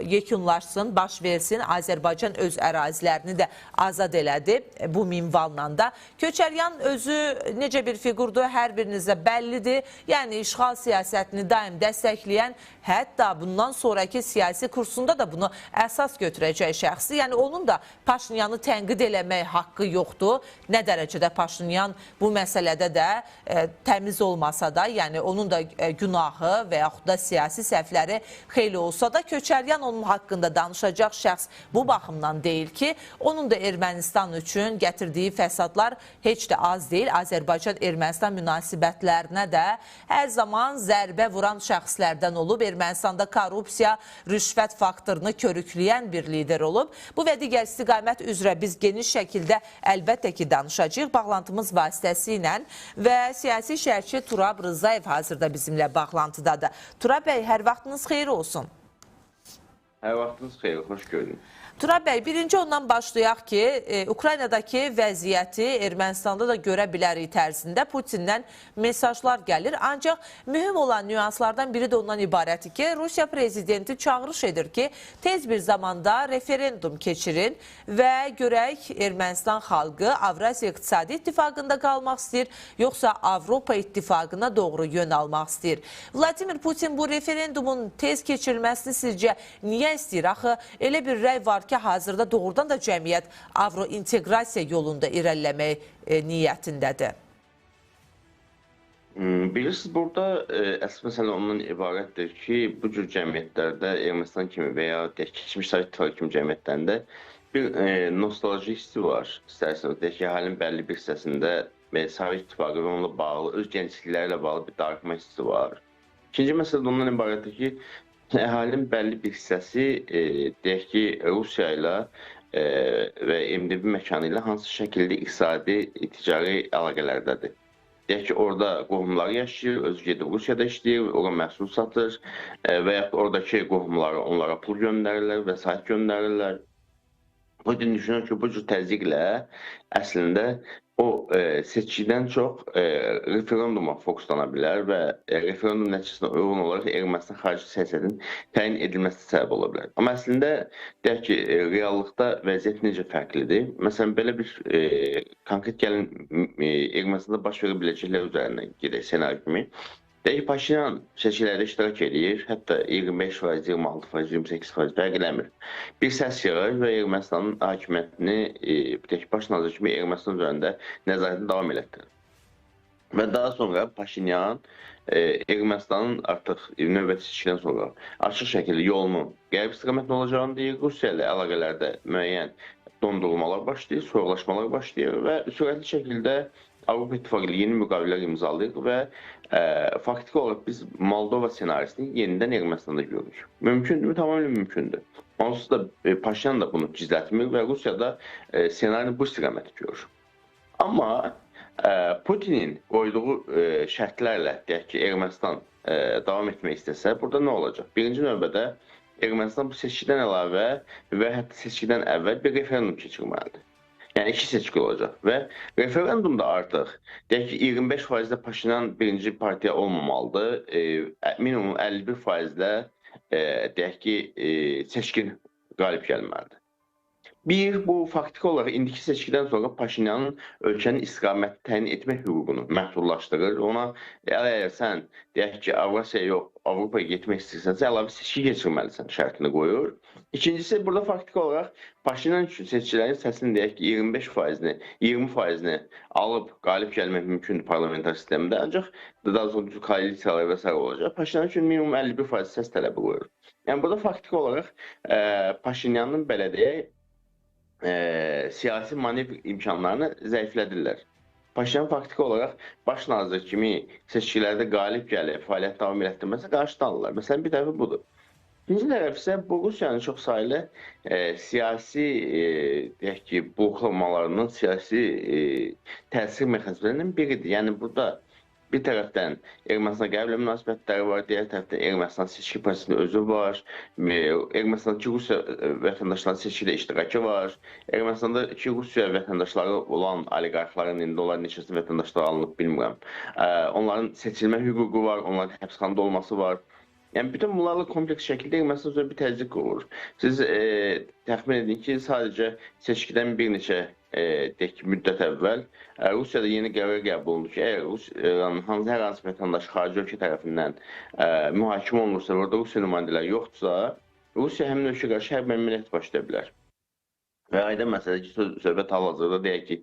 yekunlaşsın, baş versin. Azərbaycan öz ərazilərini də azad elədi bu minvalla da. Köçəryan özü necə bir fiqurdur, hər birinizə bəllidir. Yəni, işğal siyasətini daim dəstəkləyən, hətta bundan sonraki siyasi kursunda da bunu əsas götürəcək şəxsi. Yəni, onun da Paşinyanı tənqid eləmək haqqı yoxdur. Nə dərəcədə Paşinyan bu məsələdə də təmiz olmasa da, yəni onun da günahı və yaxud da siyasi səhvləri xeyli olsa da, Köçəryan onun haqqında danışacaq şəxs bu baxımdan deyil ki, onun da Ermənistan üçün gətirdiyi fəsadlar heç də az deyil. Azərbaycan-Ermənistan münasibətlərinə də hər zaman zərbə vuran şəxslərdən olub. Ermənistanda korrupsiya, rüşvət faktorunu körükləyən bir lider olub. Bu və digər istiqamət üzrə biz geniş şəkildə əlbəttə ki danışacağıq bağlantımız vasitəsilə və siyasi şərhçi Turab Rızayev hazırda bizimlə bağlantıdadır. Turab bəy, hər vaxtınız xeyir olsun. Hər vaxtınız xeyir, xoş gördüm. Turab bəy, birinci ondan başlayaq ki, Ukraynadakı vəziyyəti Ermənistanda da görə bilərik tərzində Putindən mesajlar gəlir. Ancaq mühüm olan nüanslardan biri də ondan ibarətdir ki, Rusiya prezidenti çağırış edir ki, tez bir zamanda referendum keçirin və görək Ermənistan xalqı Avrasiya İqtisadi İttifaqında qalmaq istəyir, yoxsa Avropa İttifaqına doğru yön almaq istəyir. Vladimir Putin bu referendumun tez keçirilməsini sizcə niyə istəyir? Axı, elə bir rəy var ki, hazırda doğrudan da cəmiyyət avrointeqrasiya yolunda irəliləmək niyyətindədir. Bilirsiniz, burada əsas məsələ ondan ibarətdir ki, bu cür cəmiyyətlərdə Ermənistan kimi və ya keçmiş Sovet İttifaqı kimi cəmiyyətlərində bir nostalji hissi var. İstərsiniz, deyək ki, əhalinin bəlli bir hissəsində Sovet İttifaqı və onunla bağlı, öz gənclikləri ilə bağlı bir darıxma hissi var. İkinci məsələ ondan ibarətdir ki, əhalinin bəlli bir hissəsi, deyək ki, Rusiya ilə və MDB məkanı ilə hansı şəkildə iqtisadi, ticari əlaqələrdədir. Deyək ki, orada qohumları yaşayır, özü gedib Rusiyada işləyir, ora məhsul satır və yaxud oradakı qohumları onlara pul göndərirlər, vəsait göndərirlər. Putin düşünür ki, bu cür təzyiqlə əslində o seçkidən çox referenduma fokuslana bilər və referendum nəticəsinə uyğun olaraq Ermənistan xarici siyasətinin təyin edilməsi səbəb ola bilər. Amma əslində, deyək ki, reallıqda vəziyyət necə fərqlidir? Məsələn, belə bir konkret gəlin Ermənistanda baş verə biləcəklər üzərindən gedək senaryo kimi. Deyək ki, Paşinyan seçkilərdə iştirak edir, hətta 25%, 26%, 28% fərq eləmir. Bir səs yığır və Ermənistanın hakimiyyətini, deyək ki, baş nazir kimi Ermənistan üzərində nəzarətini davam elətdirir. Və daha sonra Paşinyan Ermənistanın artıq növbəti seçkidən sonra açıq şəkildə yolunun qərb istiqamətində olacağını deyir. Rusiya ilə əlaqələrdə müəyyən dondurulmalar başlayır, soyuqlaşmalar başlayır və sürətli şəkildə Avropa İttifaqı ilə yeni müqavilələr imzalayır və faktiki olaraq biz Moldova ssenarisini yenidən Ermənistanda görürük. Mümkündürmü? Tamamilə mümkündür. Onsuz da Paşinyan da bunu gizlətmir və Rusiya da ssenarini bu istiqaməti görür. Amma Putinin qoyduğu şərtlərlə deyək ki, Ermənistan davam etmək istəsə, burada nə olacaq? Birinci növbədə Ermənistan bu seçkidən əlavə və hətta seçkidən əvvəl bir referendum keçirməlidir. Yəni iki seçki olacaq və referendumda artıq deyək ki, 25%-də Paşinyan birinci partiya olmamalıdır, minimum 51%-də deyək ki, seçkin qalib gəlməlidir. Bir, bu faktiki olaraq indiki seçkidən sonra Paşinyanın ölkənin istiqaməti təyin etmək hüququnu məhdudlaşdırır. Ona əgər sən deyək ki, Avrasiyaya yox, Avropaya getmək istəyirsənsə, əlavə seçki keçirməlisən şərtini qoyur. İkincisi, burada faktiki olaraq Paşinyan üçün seçkilərin səsinin deyək ki, 25%-ni, 20%-ni alıb qalib gəlmək mümkündür parlamentar sistemdə, ancaq daha sonra koalisiyalar və s. olacaq. Paşinyan üçün minimum 51% səs tələbi qoyur. Yəni, burada faktiki olaraq Paşinyanın belə deyək, siyasi manevr imkanlarını zəiflədirlər. Paşinyan faktiki olaraq baş nazir kimi seçkilərdə qalib gəlib, fəaliyyət davam etdirməsə qarşıdan alırlar. Məsələn, bir tərəfi budur. İkinci tərəf isə bu Rusiyanın çox sayılı siyasi deyək ki, bloklamalarının siyasi təsir mexanizmlərinin biridir. Yəni, burada bir tərəfdən Ermənistan qəriblə münasibətləri var, digər tərəfdən Ermənistan seçki prosesinin özü var, Ermənistandakı Rusiya vətəndaşlarının seçkidə iştirakı var, Ermənistandakı Rusiya vətəndaşları olan oliqarxların, indi onların neçəsi vətəndaşları alınıb bilmirəm, onların seçilmə hüququ var, onların həbsxanada olması var. Yəni, bütün bunlarla kompleks şəkildə Ermənistan üzrə bir təzyiq qurur. Siz təxmin edin ki, sadəcə seçkidən bir neçə müddət əvvəl Rusiyada yeni qərar qəbul olundu ki, əgər hər hansı vətəndaş xarici ölkə tərəfindən mühakimə olunursa, orada Rusiya nümayəndələri yoxdursa, Rusiya həmin ölkə qarşı hərbi əməliyyat başlaya bilər. Və aydın məsələ ki, söhbət hal-hazırda deyək ki,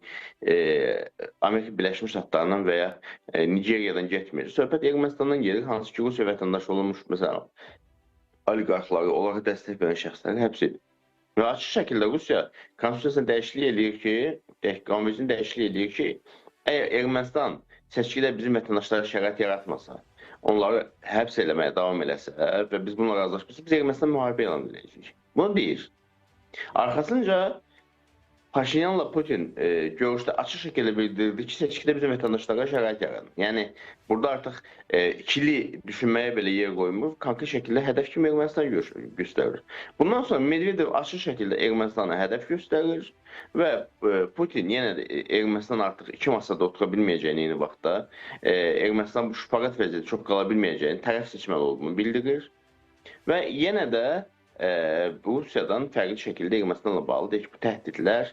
Amerika Birləşmiş Ştatlarından və ya Nigeriyadan getmir. Söhbət Ermənistandan gelir, hansı ki, Rusiya vətəndaşı olunmuş, məsələn, oliqarxları, onlara dəstək verən şəxsləri həbs edir. Və açıq şəkildə Rusiya konstitusiyasını dəyişiklik edir ki, qanunvericiliyini dəyişiklik edir ki, əgər Ermənistan seçkidə bizim vətəndaşlara şərait yaratmasa, onları həbs eləməyə davam eləsə və biz bununla razılaşmasa, biz Ermənistan müharibə elan edəcəyik. Bunu deyir. Arxasınca Paşinyanla Putin görüşdə açıq şəkildə bildirdi ki, seçkidə bizim vətəndaşlara şərait yaradın. Yəni, burada artıq ikili düşünməyə belə yer qoymur, konkret şəkildə hədəf kimi Ermənistan göstərir. Bundan sonra Medvedev açıq şəkildə Ermənistana hədəf göstərir və Putin yenə də Ermənistan artıq iki masada otura bilməyəcəyini eyni vaxtda, Ermənistan bu şüpaqat vəziyyəti çox qala bilməyəcəyini, tərəf seçməli olduğunu bildirir və yenə də Rusiyadan fərqli şəkildə Ermənistanla bağlı deyək ki, bu təhdidlər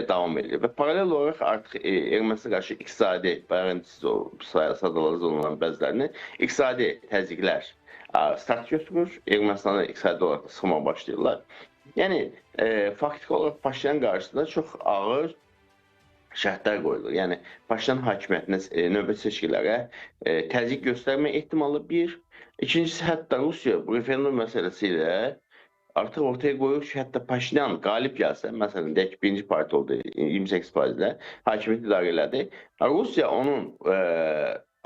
davam edir. Və paralel olaraq artıq Ermənistana qarşı iqtisadi, bayaq siz sadaladınız olunan bəzilərini, iqtisadi təzyiqlər start götürür, Ermənistanı iqtisadi olaraq sıxmağa başlayırlar. Yəni, faktiki olaraq Paşinyan qarşısında çox ağır şərtlər qoyulur. Yəni, Paşinyan hakimiyyətinə növbəti seçkilərə təzyiq göstərmə ehtimalı bir. İkincisi, hətta Rusiya bu referendum məsələsi ilə artıq ortaya qoyur ki, hətta Paşinyan qalib gəlsə, məsələn, deyək ki, birinci parti oldu 28%-lə, hakimiyyət idarə elədi. Rusiya onun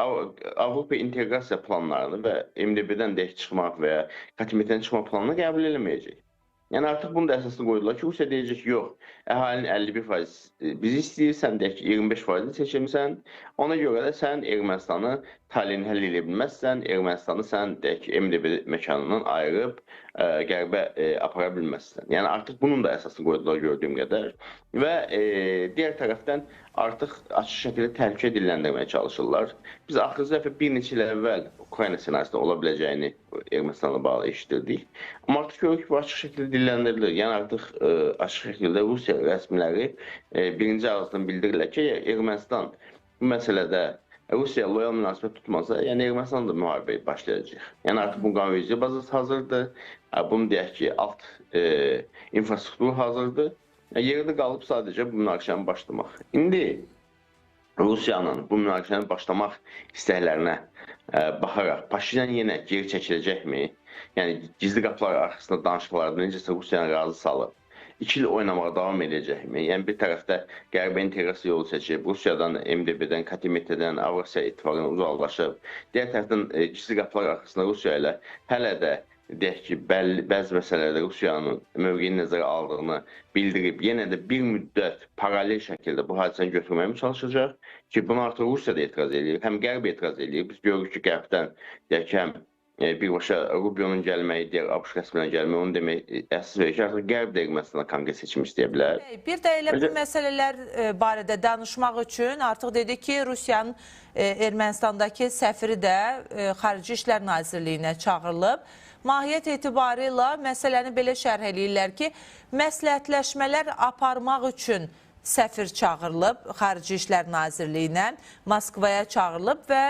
Avropa inteqrasiya planlarını və MDB-dən deyək çıxmaq və ya hakimiyyətdən çıxmaq planını qəbul eləməyəcək. Yəni, artıq bunu da əsasını qoydular ki, Rusiya deyəcək ki, yox, əhalinin 51% bizi istəyirsən, deyək ki, 25%-ni seçilmişsən, ona görə də sən Ermənistanı taleyini həll edə bilməzsən, Ermənistanı sən, deyək ki, MDB məkanından ayırıb qərbə apara bilməzsən. Yəni, artıq bunun da əsasını qoydular gördüyüm qədər və digər tərəfdən artıq açıq şəkildə təhlükə dilləndirməyə çalışırlar. Biz axırıncı dəfə bir neçə il əvvəl Ukrayna ssenarisində ola biləcəyini Ermənistanla bağlı eşitirdik. Amma artıq görürük ki, bu açıq şəkildə dillendirilir. Yəni artıq açıq şəkildə Rusiya rəsmiləri birinci ağızdan bildirirlər ki, Ermənistan bu məsələdə Rusiya loyal münasibət tutmasa, yəni Ermənistan da müharibəyə başlayacaq. Yəni artıq bu qanunverici bazası hazırdır. Bunu deyək ki, alt infrastruktur hazırdır. Yerdə qalıb sadəcə bu münaqişəni başlamaq. İndi Rusiyanın bu münaqişəni başlamaq istəklərinə baxaraq Paşinyan yenə geri çəkiləcəkmi? Yəni gizli qapılar arxasında danışıqlarda necəsə Rusiyanı razı salıb ikili oynamağa davam edəcəkmi? Yəni bir tərəfdə Qərbə inteqrasiya yolu seçib, Rusiyadan, MDB-dən, KTMT-dən, Avrasiya İttifaqından uzaqlaşıb, digər tərəfdən gizli qapılar arxasında Rusiya ilə hələ də deyək ki, bəzi məsələlərdə Rusiyanın mövqeyini nəzərə aldığını bildirib, yenə də bir müddət paralel şəkildə bu hadisəni götürməyə mi çalışacaq ki, buna artıq Rusiya da etiraz edir, həm Qərb etiraz edir. Biz görürük ki, Qərbdən deyək ki, həm birbaşa Rubionun gəlməyi, digər ABC rəsmindən gəlməyi, onu demək əsas verir ki, artıq Qərb də Ermənistana konkret seçim istəyə bilər. Bir də elə bu məsələlər barədə danışmaq üçün artıq dedi ki, Rusiyanın Ermənistandakı səfiri də Xarici İşlər Nazirliyinə çağırılıb. Mahiyyət etibarıyla məsələni belə şərh eləyirlər ki, məsləhətləşmələr aparmaq üçün səfir çağırılıb Xarici İşlər Nazirliyinə, Moskvaya çağırılıb və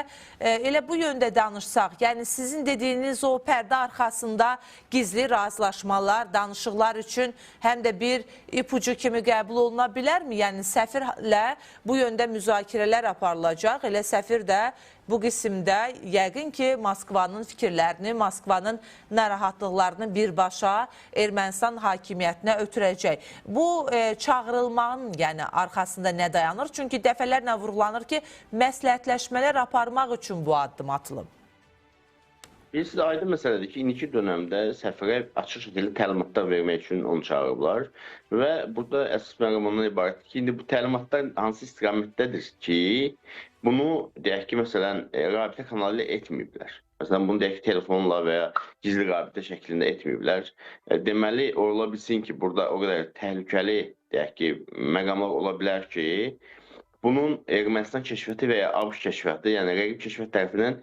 elə bu yöndə danışsaq, yəni sizin dediyiniz o pərdə arxasında gizli razılaşmalar, danışıqlar üçün həm də bir ipucu kimi qəbul oluna bilərmi? Yəni səfirlə bu yöndə müzakirələr aparılacaq, elə səfir də bu qismdə yəqin ki, Moskvanın fikirlərini, Moskvanın narahatlıqlarını birbaşa Ermənistan hakimiyyətinə ötürəcək. Bu çağırılmanın yəni arxasında nə dayanır? Çünki dəfələrlə vurğulanır ki, məsləhətləşmələr aparmaq üçün bu addım atılıb. Bilirsiniz, aydın məsələdir ki, indiki dönəmdə səfirə açıq şəkildə təlimatlar vermək üçün onu çağırıblar və burada əsas məqam ondan ibarətdir ki, indi bu təlimatlar hansı istiqamətdədir ki, bunu deyək ki, məsələn, rabitə kanalı ilə etməyiblər. Məsələn, bunu deyək ki, telefonla və ya gizli rabitə şəklində etməyiblər. Deməli, ola bilsin ki, burada o qədər təhlükəli, deyək ki, məqamlar ola bilər ki, bunun Ermənistan kəşfiyyatı və ya ABŞ kəşfiyyatı, yəni rəqib kəşfiyyat tərəfindən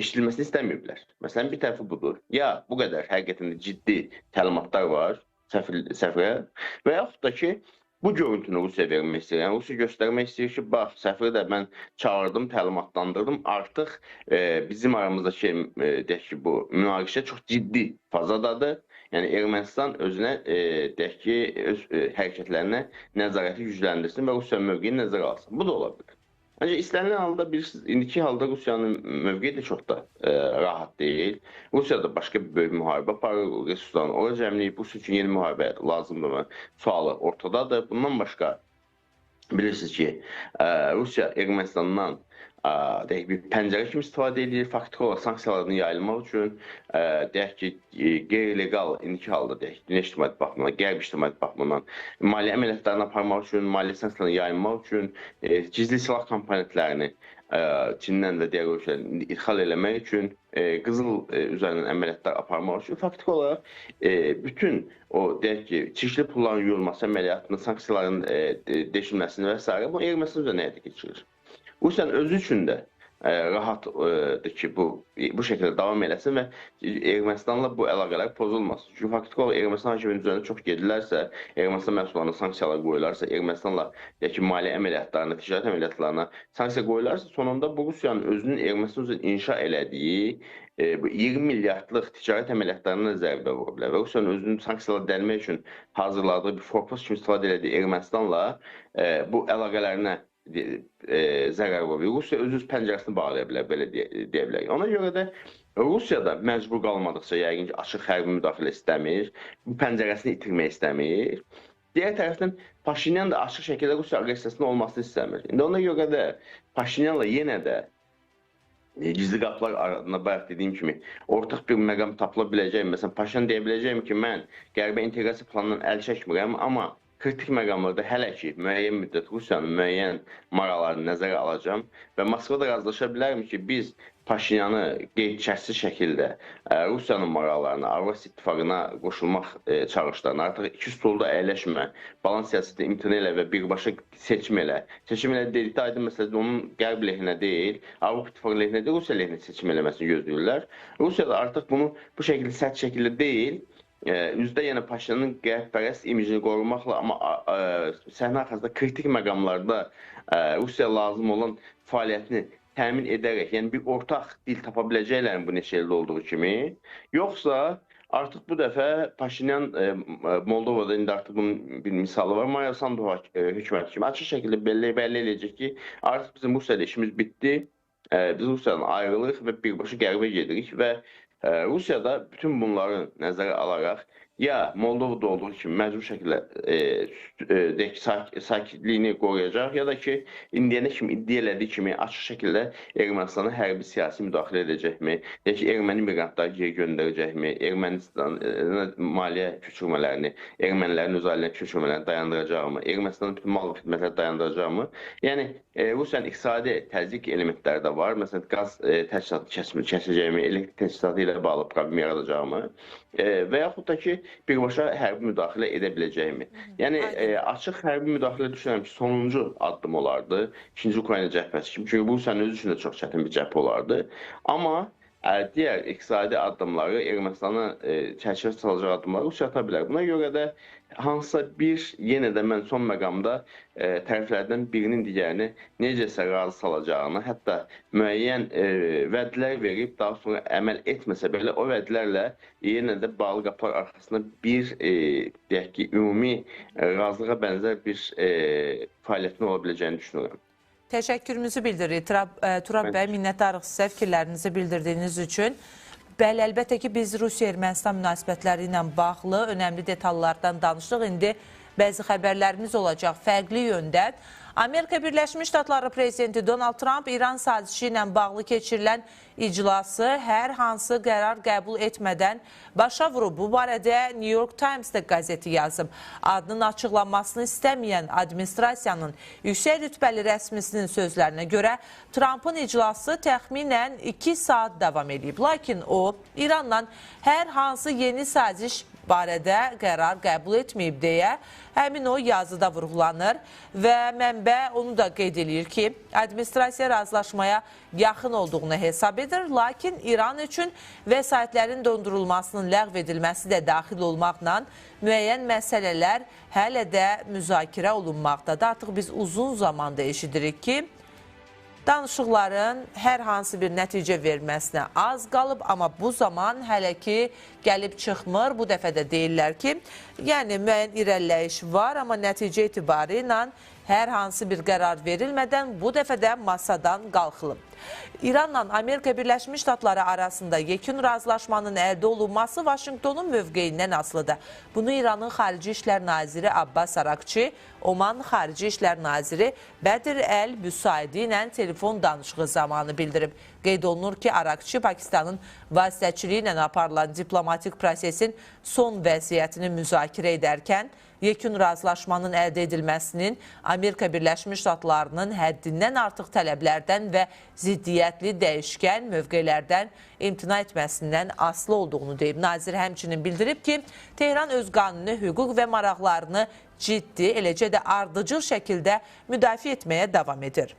eşidilməsini istəməyiblər. Məsələn, bir tərəfi budur. Ya bu qədər həqiqətən də ciddi təlimatlar var səfirə və yaxud da ki, bu görüntünü Rusiya vermək istəyir. Yəni, Rusiya göstərmək istəyir ki, bax, səfiri də mən çağırdım, təlimatlandırdım. Artıq bizim aramızdakı, deyək ki, bu münaqişə çox ciddi fazadadır. Yəni, Ermənistan özünə, deyək ki, öz hərəkətlərinə nəzarəti gücləndirsin və Rusiyanın mövqeyini nəzərə alsın. Bu da ola bilər. Ancaq istənilən halda bilirsiniz, indiki halda Rusiyanın mövqeyi də çox da rahat deyil. Rusiya da başqa bir böyük müharibə aparır, resurslarını ora cəmləyib, Rusiya üçün yeni müharibə lazımdır sualı ortadadır. Bundan başqa bilirsiniz ki, Rusiya Ermənistandan deyək bir pəncərə kimi istifadə edir, faktiki olaraq sanksiyalarını yayılmaq üçün, deyək ki, qeyri-legal indiki halda deyək, dünya ictimaiyyəti baxımından, qərb ictimaiyyəti baxımından maliyyə əməliyyatlarını aparmaq üçün, maliyyə sanksiyalarını yayılmaq üçün, gizli silah komponentlərini Çindən və digər ölkələrdən idxal eləmək üçün, qızıl üzərindən əməliyyatlar aparmaq üçün, faktiki olaraq bütün o, deyək ki, çirkli pulların yuyulması əməliyyatının, sanksiyaların deşilməsini və s. bu Ermənistan üzərində həyata keçirir. Rusiyanın özü üçün də rahatdır ki, bu şəkildə davam eləsin və Ermənistanla bu əlaqələr pozulmasın. Çünki faktiki olaraq Ermənistan hakimiyyətinin üzərində çox gedilərsə, Ermənistan məhsullarına sanksiyalar qoyularsa, Ermənistanla deyək ki, maliyyə əməliyyatlarına, ticarət əməliyyatlarına sanksiya qoyularsa, sonunda bu Rusiyanın özünün Ermənistan üzərində inşa elədiyi 20 milyardlıq ticarət əməliyyatlarına zərbə vura bilər və Rusiyanın özünün sanksiyalar dəlmək üçün hazırladığı bir forpos kimi istifadə elədiyi Ermənistanla bu əlaqələrinə zərər vurur. Rusiya öz pəncərəsini bağlaya bilər, belə deyə bilər. Ona görə də Rusiya da məcbur qalmadıqca yəqin ki, açıq hərbi müdaxilə istəmir, bu pəncərəsini itirmək istəmir. Digər tərəfdən Paşinyan da açıq şəkildə Rusiya aqressiyasının olmasını istəmir. İndi ona görə də Paşinyanla yenə də gizli qapılar ardında bayaq dediyim kimi ortaq bir məqam tapıla biləcək. Məsələn, Paşinyan deyə biləcəkmi ki, mən Qərbə inteqrasiya planından əl çəkmirəm, amma kritik məqamlarda hələ ki, müəyyən müddət Rusiyanın müəyyən maraqlarını nəzərə alacağım və Moskvada razılaşa bilərmi ki, biz Paşinyanı qeyd-şərtsiz şəkildə Rusiyanın maraqlarına, Avrasiya İttifaqına qoşulmaq çağırışlarına, artıq iki stolda əyləşmə, balans siyasəti imtina elə və birbaşa seçim elə. Seçim elə dedikdə aydın məsələdə onun Qərb lehinə deyil, Avropa İttifaqı lehinə deyil, Rusiya lehinə seçim eləməsini gözləyirlər. Rusiya da artıq bunu bu şəkildə sərt şəkildə deyil, üzdə yenə Paşinyanın qərbpərəst imicini qorumaqla, amma səhnə arxasında kritik məqamlarda Rusiya lazım olan fəaliyyətini təmin edərək, yəni bir ortaq dil tapa biləcəklərin bu neçə ildə olduğu kimi, yoxsa Artıq bu dəfə Paşinyan Moldovada indi artıq bunun bir misalı var. Maya Sandu hökuməti kimi açıq şəkildə belli eləyəcək ki, artıq bizim Rusiyada işimiz bitdi. Biz Rusiyadan ayrılırıq və birbaşa qərbə gedirik və Rusiyada bütün bunları nəzərə alaraq ya Moldovada olduğu kimi məcbur şəkildə sakitliyini qoruyacaq, ya da ki, indiyənə kimi iddia elədiyi kimi açıq şəkildə Ermənistana hərbi siyasi müdaxilə edəcəkmi, ya ki, erməni miqrantları geri göndərəcəkmi, Ermənistan maliyyə köçürmələrini, ermənilərin öz ailəyə köçürmələrini dayandıracaqmı, Ermənistanın bütün mal və xidmətləri dayandıracaqmı? Yəni, Rusiyanın iqtisadi təzyiq elementləri də var. Məsələn, qaz təchizatı kəsəcəkmi, elektrik təchizatı ilə bağlı problem yaradacaqmı? Və yaxud da ki, birbaşa hərbi müdaxilə edə biləcəkmi? Yəni, açıq hərbi müdaxilə düşünürəm ki, sonuncu addım olardı. İkinci Ukrayna cəbhəsi kimi. Çünki Rusiyanın özü üçün də çox çətin bir cəbhə olardı. Amma digər iqtisadi addımları, Ermənistana çərçivə salacaq addımları Rusiya ata bilər. Buna görə də hansısa bir, yenə də mən son məqamda tərəflərdən birinin digərini necəsə razı salacağını, hətta müəyyən vədlər verib, daha sonra əməl etməsə belə o vədlərlə yenə də bağlı qapılar arxasında bir, deyək ki, ümumi razılığa bənzər bir fəaliyyətin ola biləcəyini düşünürəm. Təşəkkürümüzü bildiririk. Turab bəy, minnətdarıq sizə fikirlərinizi bildirdiyiniz üçün. Bəli, əlbəttə ki, biz Rusiya-Ermənistan münasibətləri ilə bağlı önəmli detallardan danışdıq. İndi bəzi xəbərlərimiz olacaq fərqli yöndə. Amerika Birləşmiş Ştatları Prezidenti Donald Trump İran sazişi ilə bağlı keçirilən iclası hər hansı qərar qəbul etmədən başa vurub. Bu barədə New York Times-da qəzeti yazıb. Adının açıqlanmasını istəməyən administrasiyanın yüksək rütbəli rəsmisinin sözlərinə görə Trump'ın iclası təxminən 2 saat davam edib. Lakin o, İranla hər hansı yeni saziş barədə qərar qəbul etməyib deyə həmin o yazıda vurğulanır və mənbə onu da qeyd edir ki, administrasiya razılaşmaya yaxın olduğunu hesab edir, lakin İran üçün vəsaitlərin dondurulmasının ləğv edilməsi də daxil olmaqla müəyyən məsələlər hələ də müzakirə olunmaqdadır. Artıq biz uzun zamanda eşidirik ki, danışıqların hər hansı bir nəticə verməsinə az qalıb, amma bu zaman hələ ki gəlib çıxmır. Bu dəfə də deyirlər ki, yəni müəyyən irəliləyiş var, amma nəticə etibarı ilə hər hansı bir qərar verilmədən bu dəfə də masadan qalxılıb. İranla Amerika Birləşmiş Ştatları arasında yekun razılaşmanın əldə olunması Vaşinqtonun mövqeyindən asılıdır. Bunu İranın Xarici İşlər Naziri Abbas Arakçi, Oman Xarici İşlər Naziri Bədir Əl-Büsaidi ilə telefon danışığı zamanı bildirib. Qeyd olunur ki, Arakçi Pakistanın vasitəçiliyi ilə aparılan diplomatik prosesin son vəziyyətini müzakirə edərkən, yekun razılaşmanın əldə edilməsinin Amerika Birləşmiş Ştatlarının həddindən artıq tələblərdən və ziddiyyətli dəyişkən mövqelərdən imtina etməsindən asılı olduğunu deyib. Nazir həmçinin bildirib ki, Tehran öz qanuni hüquq və maraqlarını ciddi, eləcə də ardıcıl şəkildə müdafiə etməyə davam edir.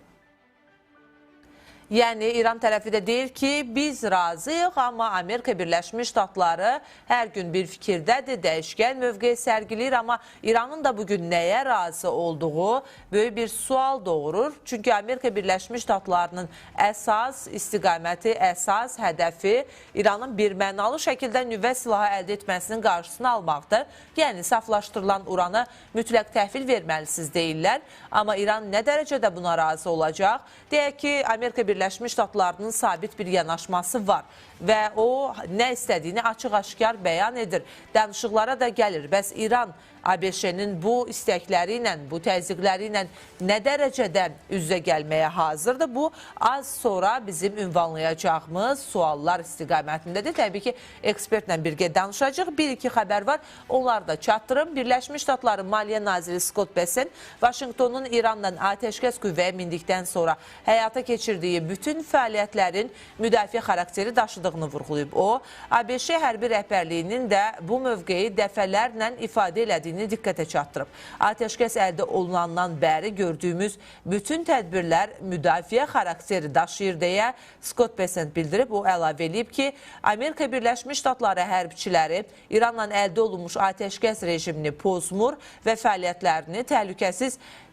Yəni, İran tərəfi də deyir ki, biz razıyıq, amma Amerika Birləşmiş Ştatları hər gün bir fikirdədir, dəyişkən mövqe sərgiləyir, amma İranın da bugün nəyə razı olduğu böyük bir sual doğurur. Çünki Amerika Birləşmiş Ştatlarının əsas istiqaməti, əsas hədəfi İranın birmənalı şəkildə nüvə silahı əldə etməsinin qarşısını almaqdır. Yəni, saflaşdırılan uranı mütləq təhvil verməlisiniz deyirlər, amma İran nə dərəcədə buna razı olacaq? Deyək ki, Amerika Birləşmiş Ştatlarının sabit bir yanaşması var və o nə istədiyini açıq-aşkar bəyan edir. Danışıqlara da gəlir. Bəs İran ABŞ-nin bu istəkləri ilə, bu təzyiqləri ilə nə dərəcədə üz-üzə gəlməyə hazırdır? Bu, az sonra bizim ünvanlayacağımız suallar istiqamətindədir. Təbii ki, ekspertlə birgə danışacaq. Bir-iki xəbər var, onları da çatdırım. Birləşmiş Ştatların Maliyyə Naziri Scott Bessent, Vaşinqtonun İranla atəşkəs qüvvəyə mindikdən sonra həyata keçirdiyi bütün fəaliyyətlərin müdafiə xarakteri daşıdığını vurğulayıb. O, ABŞ hərbi rəhbərliyinin də bu mövqeyi dəfələrlə ifadə elədiyini diqqətə çatdırıb. Atəşkəs əldə olunandan bəri gördüyümüz bütün tədbirlər müdafiə xarakteri daşıyır deyə Scott Bessent bildirib. O əlavə edib ki, Amerika Birləşmiş Ştatları hərbçiləri İranla əldə olunmuş atəşkəs rejimini pozmur və fəaliyyətlərini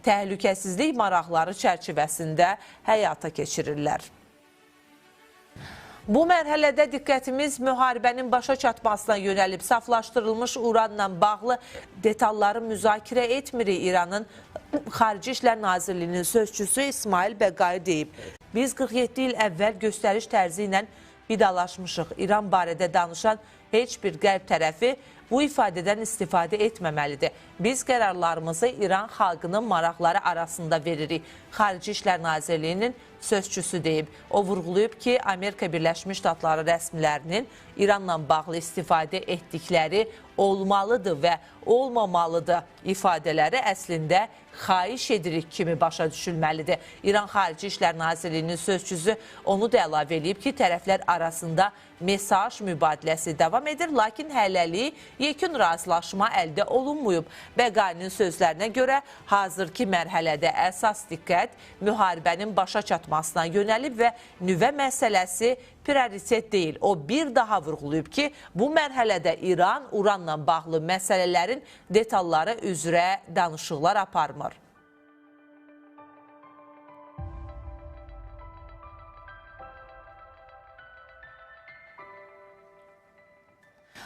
təhlükəsizlik maraqları çərçivəsində həyata keçirirlər. Bu mərhələdə diqqətimiz müharibənin başa çatmasına yönəlib. Saflaşdırılmış uranla bağlı detalları müzakirə etmirik. İranın Xarici İşlər Nazirliyinin sözçüsü İsmail Bəqai deyib. Biz 47 il əvvəl göstəriş tərzi ilə vidalaşmışıq. İran barədə danışan heç bir qərb tərəfi bu ifadədən istifadə etməməlidir. Biz qərarlarımızı İran xalqının maraqları arasında veririk. Xarici İşlər Nazirliyinin sözçüsü deyib. O vurğulayıb ki, Amerika Birləşmiş Ştatları rəsmilərinin İranla bağlı istifadə etdikləri olmalıdır və olmamalıdır ifadələri əslində xahiş edirik kimi başa düşülməlidir. İran Xarici İşlər Nazirliyinin sözçüsü onu da əlavə edib ki, tərəflər arasında mesaj mübadiləsi davam edir, lakin hələlik yekun razılaşma əldə olunmuyub. Bəqainin sözlərinə görə hazırki mərhələdə əsas diqqət müharibənin başa çatmasına yönəlib və nüvə məsələsi prioritet deyil. O bir daha vurğulayıb ki, bu mərhələdə İran uranla bağlı məsələlərin detalları üzrə danışıqlar aparmır.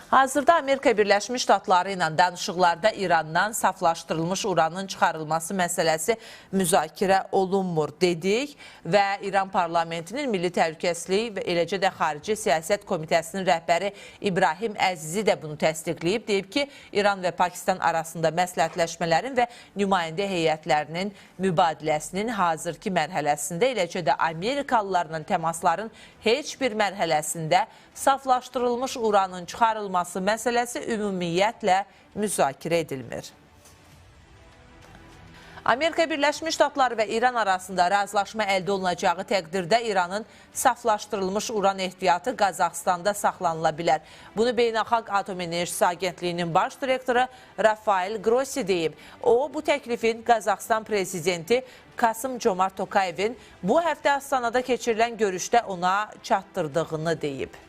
Hazırda Amerika Birləşmiş Ştatları ilə danışıqlarda İrandan saflaşdırılmış uranın çıxarılması məsələsi müzakirə olunmur dedik və İran parlamentinin Milli Təhlükəsizlik və eləcə də Xarici Siyasət Komitəsinin rəhbəri İbrahim Əzizi də bunu təsdiqləyib. Deyib ki, İran və Pakistan arasında məsləhətləşmələrin və nümayəndə heyətlərinin mübadiləsinin hazırki mərhələsində, eləcə də Amerikalılarla təmasların heç bir mərhələsində saflaşdırılmış uranın çıxarılması məsələsi ümumiyyətlə müzakirə edilmir. Amerika Birləşmiş Ştatları və İran arasında razılaşma əldə olunacağı təqdirdə İranın saflaşdırılmış uran ehtiyatı Qazaxstanda saxlanıla bilər. Bunu Beynəlxalq Atom Enerjisi Agentliyinin baş direktoru Rafael Grossi deyib. O, bu təklifin Qazaxstan prezidenti Kasım-Comart Tokayevin bu həftə Astanada keçirilən görüşdə ona çatdırdığını deyib.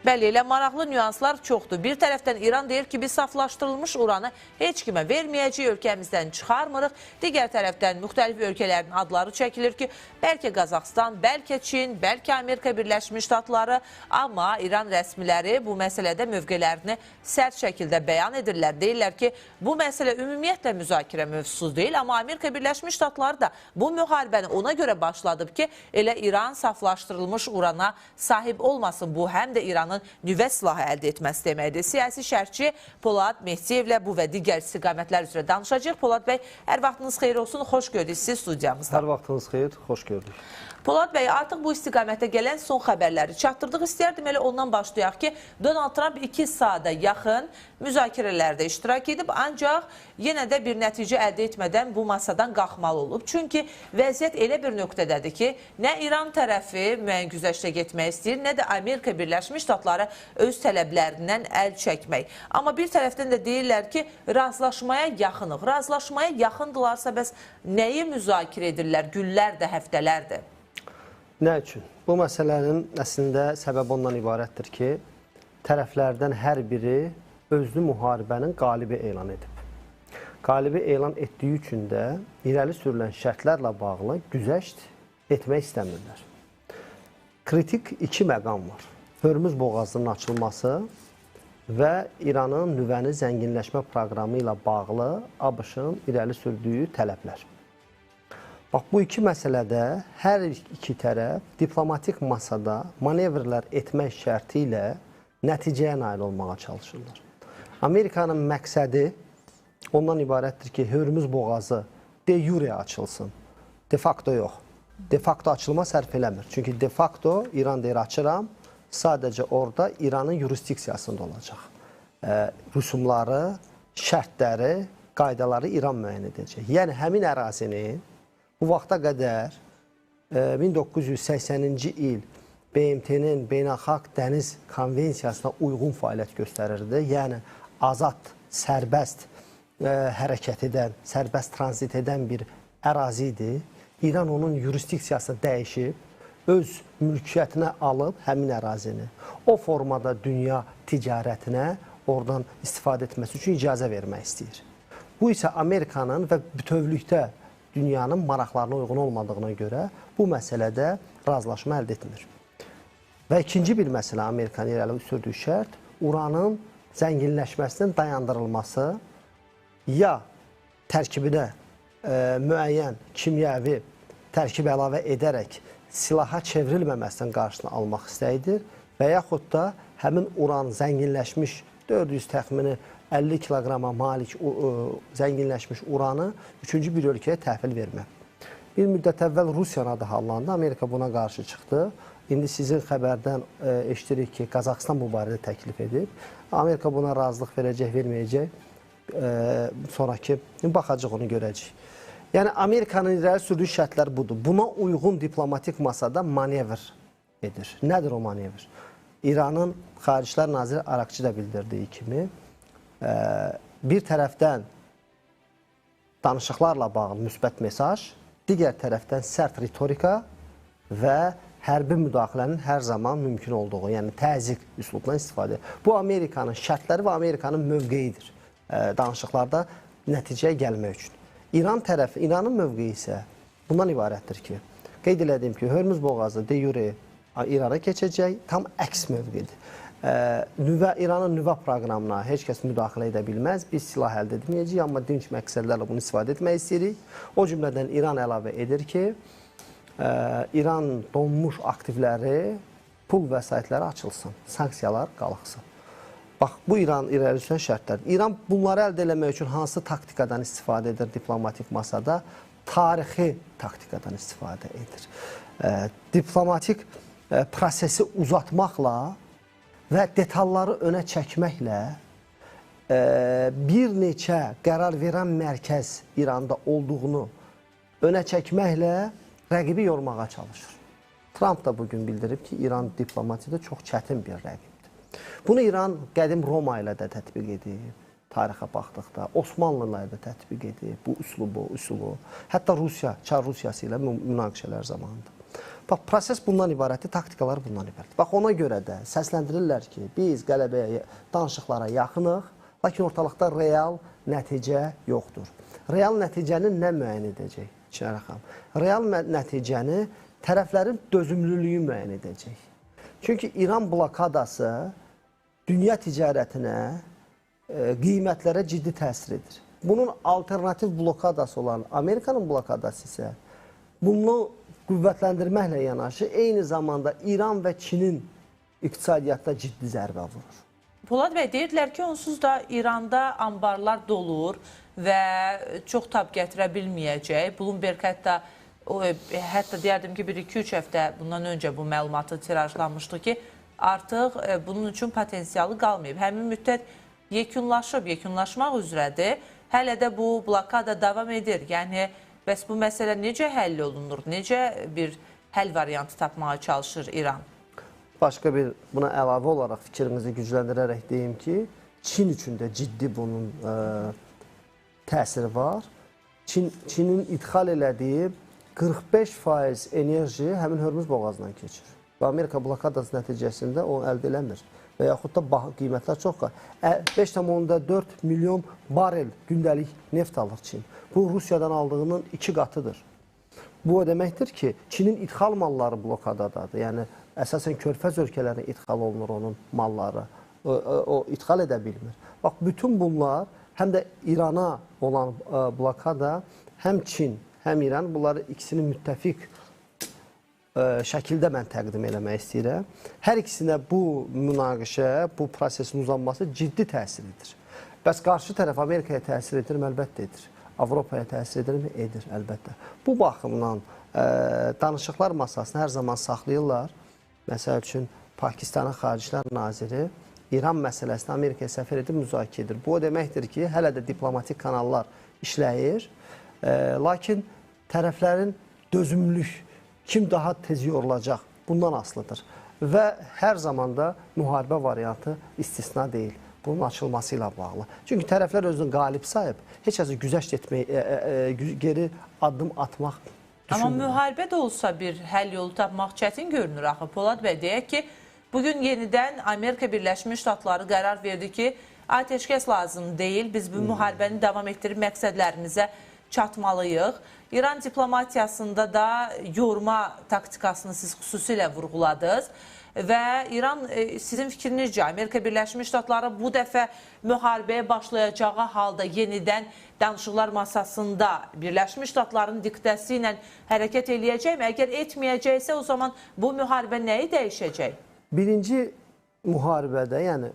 Bəli, elə maraqlı nüanslar çoxdur. Bir tərəfdən İran deyir ki, biz saflaşdırılmış uranı heç kimə verməyəcək, ölkəmizdən çıxarmırıq. Digər tərəfdən müxtəlif ölkələrin adları çəkilir ki, bəlkə Qazaxstan, bəlkə Çin, bəlkə Amerika Birləşmiş Ştatları, amma İran rəsmiləri bu məsələdə mövqelərini sərt şəkildə bəyan edirlər. Deyirlər ki, bu məsələ ümumiyyətlə müzakirə mövzusu deyil, amma Amerika Birləşmiş Ştatları da bu müharibəni ona görə başladıb ki, elə İran saflaşdırılmış urana sahib olmasın. Bu həm də İranın nüvə silahı əldə etməsi deməkdir. Siyasi şərhçi Polad Mehdiyevlə bu və digər istiqamətlər üzrə danışacaq. Polad bəy, hər vaxtınız xeyir olsun, xoş gördük sizi studiyamızda. Hər vaxtınız xeyir, xoş gördük. Polad bəy, artıq bu istiqamətə gələn son xəbərləri çatdırdıq. İstəyərdim elə ondan başlayaq ki, Donald Trump 2 saata yaxın müzakirələrdə iştirak edib, ancaq yenə də bir nəticə əldə etmədən bu masadan qalxmalı olub. Çünki vəziyyət elə bir nöqtədədir ki, nə İran tərəfi müəyyən güzəştə getmək istəyir, nə də Amerika Birləşmiş Ştatları öz tələblərindən əl çəkmək. Amma bir tərəfdən də deyirlər ki, razılaşmaya yaxınıq. Razılaşmaya yaxındılarsa, bəs nəyi müzakirə edirlər? Günlərdir, həftələrdir. Nə üçün? Bu məsələnin əslində səbəbi ondan ibarətdir ki, tərəflərdən hər biri özlü müharibənin qalibi elan edib. Qalibi elan etdiyi üçün də irəli sürülən şərtlərlə bağlı güzəşt etmək istəmirlər. Kritik 2 məqam var. Hörmüz boğazının açılması və İranın nüvəni zənginləşmə proqramı ilə bağlı ABŞ-ın irəli sürdüyü tələblər. Bax, bu 2 məsələdə hər 2 tərəf diplomatik masada manevrlər etmək şərti ilə nəticəyə nail olmağa çalışırlar. Amerikanın məqsədi ondan ibarətdir ki, Hörmüz boğazı de jure açılsın, de facto yox. De facto açılma sərf eləmir. Çünki de facto İran deyir açıram, sadəcə orada İranın yurisdiksiyasında olacaq. Rüsumları, şərtləri, qaydaları İran müəyyən edəcək. Yəni, həmin ərazinin bu vaxta qədər 1980-ci il BMT-nin Beynəlxalq Dəniz Konvensiyasına uyğun fəaliyyət göstərirdi. Yəni, azad, sərbəst hərəkət edən, sərbəst tranzit edən bir ərazi idi. İran onun yurisdiksiyasını dəyişib, öz mülkiyyətinə alıb həmin ərazini. O formada dünya ticarətinə oradan istifadə etməsi üçün icazə vermək istəyir. Bu isə Amerikanın və bütövlükdə dünyanın maraqlarına uyğun olmadığına görə bu məsələdə razılaşma əldə etmir. Və ikinci bir məsələ Amerikanın irəli sürdüyü şərt uranın zənginləşməsinin dayandırılması ya tərkibinə müəyyən kimyəvi tərkib əlavə edərək silaha çevrilməməsinin qarşısını almaq istəyidir və yaxud da həmin uran zənginləşmiş 400 təxmini 50 kiloqrama malik zənginləşmiş uranı üçüncü bir ölkəyə təhvil vermək. Bir müddət əvvəl Rusiyanın adı hallandı, Amerika buna qarşı çıxdı. İndi sizin xəbərdən eşitirik ki, Qazaxıstan bu barədə təklif edib. Amerika buna razılıq verəcək, verməyəcək. Sonraki baxacaq, onu görəcək. Yəni, Amerikanın irəli sürdüyü şərtlər budur. Buna uyğun diplomatik masada manevr edir. Nədir o manevr? İranın Xaricilər Naziri Arakçı da bildirdiyi kimi, bir tərəfdən danışıqlarla bağlı müsbət mesaj, digər tərəfdən sərt ritorika və hərbi müdaxilənin hər zaman mümkün olduğu, yəni təzyiq üslubundan istifadə edir. Bu, Amerikanın şərtləri və Amerikanın mövqeyidir danışıqlarda nəticəyə gəlmək üçün. İranın mövqeyi isə bundan ibarətdir ki, qeyd elədim ki, Hörmüz boğazı de yure İrana keçəcək, tam əks mövqedir. İranın nüvə proqramına heç kəs müdaxilə edə bilməz. Biz silah əldə etməyəcəyik, amma dinç məqsədlərlə bunu istifadə etmək istəyirik. O cümlədən İran əlavə edir ki, İran donmuş aktivləri, pul vəsaitləri açılsın, sanksiyalar qalxsın. Bax, bu İran irəli sürən şərtlərdir. İran bunları əldə eləmək üçün hansı taktikadan istifadə edir diplomatik masada? Tarixi taktikadan istifadə edir. Diplomatik prosesi uzatmaqla və detalları önə çəkməklə bir neçə qərar verən mərkəz İranda olduğunu önə çəkməklə rəqibi yormağa çalışır. Trump da bugün bildirib ki, İran diplomatiyada çox çətin bir rəqibdir. Bunu İran qədim Roma ilə də tətbiq edib, tarixə baxdıqda, Osmanlı ilə də tətbiq edib bu üsulu. Hətta Rusiya, Çar Rusiyası ilə münaqişələr zamanıdır. Bax, proses bundan ibarətdir, taktikalar bundan ibarətdir. Bax, ona görə də səsləndirirlər ki, biz qələbəyə, danışıqlara yaxınıq, lakin ortalıqda real nəticə yoxdur. Real nəticəni nə müəyyən edəcək? Çinarə xanım. Real nəticəni tərəflərin dözümlülüyü müəyyən edəcək. Çünki İran blokadası dünya ticarətinə, qiymətlərə ciddi təsir edir. Bunun alternativ blokadası olan Amerikanın blokadası isə bunu qüvvətləndirməklə yanaşı, eyni zamanda İran və Çinin iqtisadiyyatda ciddi zərbə vurur. Polad bəy, deyirdilər ki, onsuz da İranda ambarlar dolur və çox tab gətirə bilməyəcək. Bloomberg hətta deyərdim ki, 1-2-3 həftə bundan öncə bu məlumatı tirajlanmışdı ki, artıq bunun üçün potensialı qalmayıb. Həmin müddət yekunlaşmaq üzrədir. Hələ də bu blokada davam edir. Yəni, bəs bu məsələ necə həll olunur? Necə bir həll variantı tapmağa çalışır İran? Başqa bir buna əlavə olaraq fikrinizi gücləndirərək deyim ki, Çin üçün də ciddi bunun təsiri var. Çinin idxal elədiyi 45% enerji həmin Hörmüz boğazından keçir. Və Amerika blokadası nəticəsində o əldə eləmir. Və yaxud da qiymətlər çox qalır. 5,4 milyon barel gündəlik neft alır Çin. Bu, Rusiyadan aldığının 2 qatıdır. Bu, o deməkdir ki, Çinin idxal malları blokadadadır. Yəni, əsasən körfəz ölkələrine idxal olunur onun malları. O idxal edə bilmir. Bax, bütün bunlar həm də İrana olan blokada həm Çin, həm İran bunları ikisini müttəfiq şəkildə mən təqdim eləmək istəyirəm. Hər ikisinə bu münaqişə, bu prosesin uzanması ciddi təsiridir. Bəs qarşı tərəf Amerikaya təsir edir, əlbəttə edir. Avropaya təsir edir, edir, əlbəttə. Bu baxımdan danışıqlar masasını hər zaman saxlayırlar. Məsəl üçün, Pakistanın Xaricilər Naziri İran məsələsini Amerikaya səfər edib müzakirə edir. Bu, o deməkdir ki, hələ də diplomatik kanallar işləyir. Lakin tərəflərin dözümlülük, kim daha tez yorulacaq, bundan asılıdır. Və hər zamanda müharibə variantı istisna deyil. Bunun açılması ilə bağlı. Çünki tərəflər özünü qalib sayıb, heç kəsə güzəşt etmək, geri addım atmaq düşünmür. Amma müharibə də olsa bir həll yolu tapmaq çətin görünür axı. Polad bəy, deyək ki, bugün yenidən Amerika Birləşmiş Ştatları qərar verdi ki, atəşkəs lazım deyil, biz bu müharibəni davam etdirib məqsədlərimizə çatmalıyıq. İran diplomatiyasında da yorma taktikasını siz xüsusilə vurğuladınız. Və İran sizin fikrinizcə Amerika Birləşmiş Ştatları bu dəfə müharibəyə başlayacağı halda yenidən danışıqlar masasında Birləşmiş Ştatların diktəsi ilə hərəkət eləyəcəkmi? Əgər etməyəcəksə o zaman bu müharibə nəyi dəyişəcək? Birinci müharibədə, yəni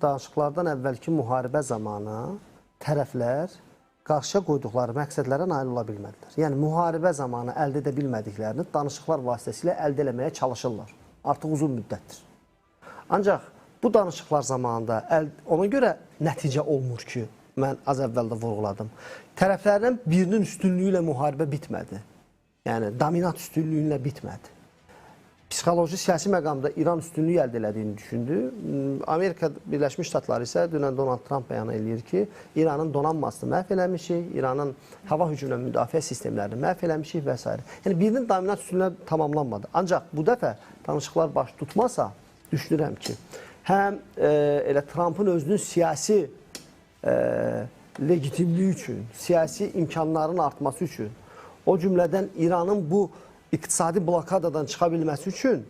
danışıqlardan əvvəlki müharibə zamanı tərəflər qarşıya qoyduqları məqsədlərə nail ola bilmədilər. Yəni, müharibə zamanı əldə edə bilmədiklərini danışıqlar vasitəsilə əldə eləməyə çalışırlar. Artıq uzun müddətdir. Ancaq bu danışıqlar zamanında ona görə nəticə olmur ki, mən az əvvəl də vurğuladım. Tərəflərdən birinin üstünlüyü ilə müharibə bitmədi. Yəni, dominant üstünlüyü ilə bitmədi. Psixoloji, siyasi məqamda İran üstünlüyü əldə elədiyini düşündü. Amerika Birləşmiş Ştatları isə dünən Donald Trump bəyan edir ki, İranın donanmasını məhv eləmişik, İranın hava hücumuna müdafiə sistemlərini məhv eləmişik və s. Yəni, birinin dominant üstünlüyü tamamlanmadı. Ancaq bu dəfə danışıqlar baş tutmasa, düşünürəm ki, həm elə Trumpın özünün siyasi legitimliyi üçün, siyasi imkanların artması üçün, o cümlədən İranın bu iqtisadi blokadadan çıxa bilməsi üçün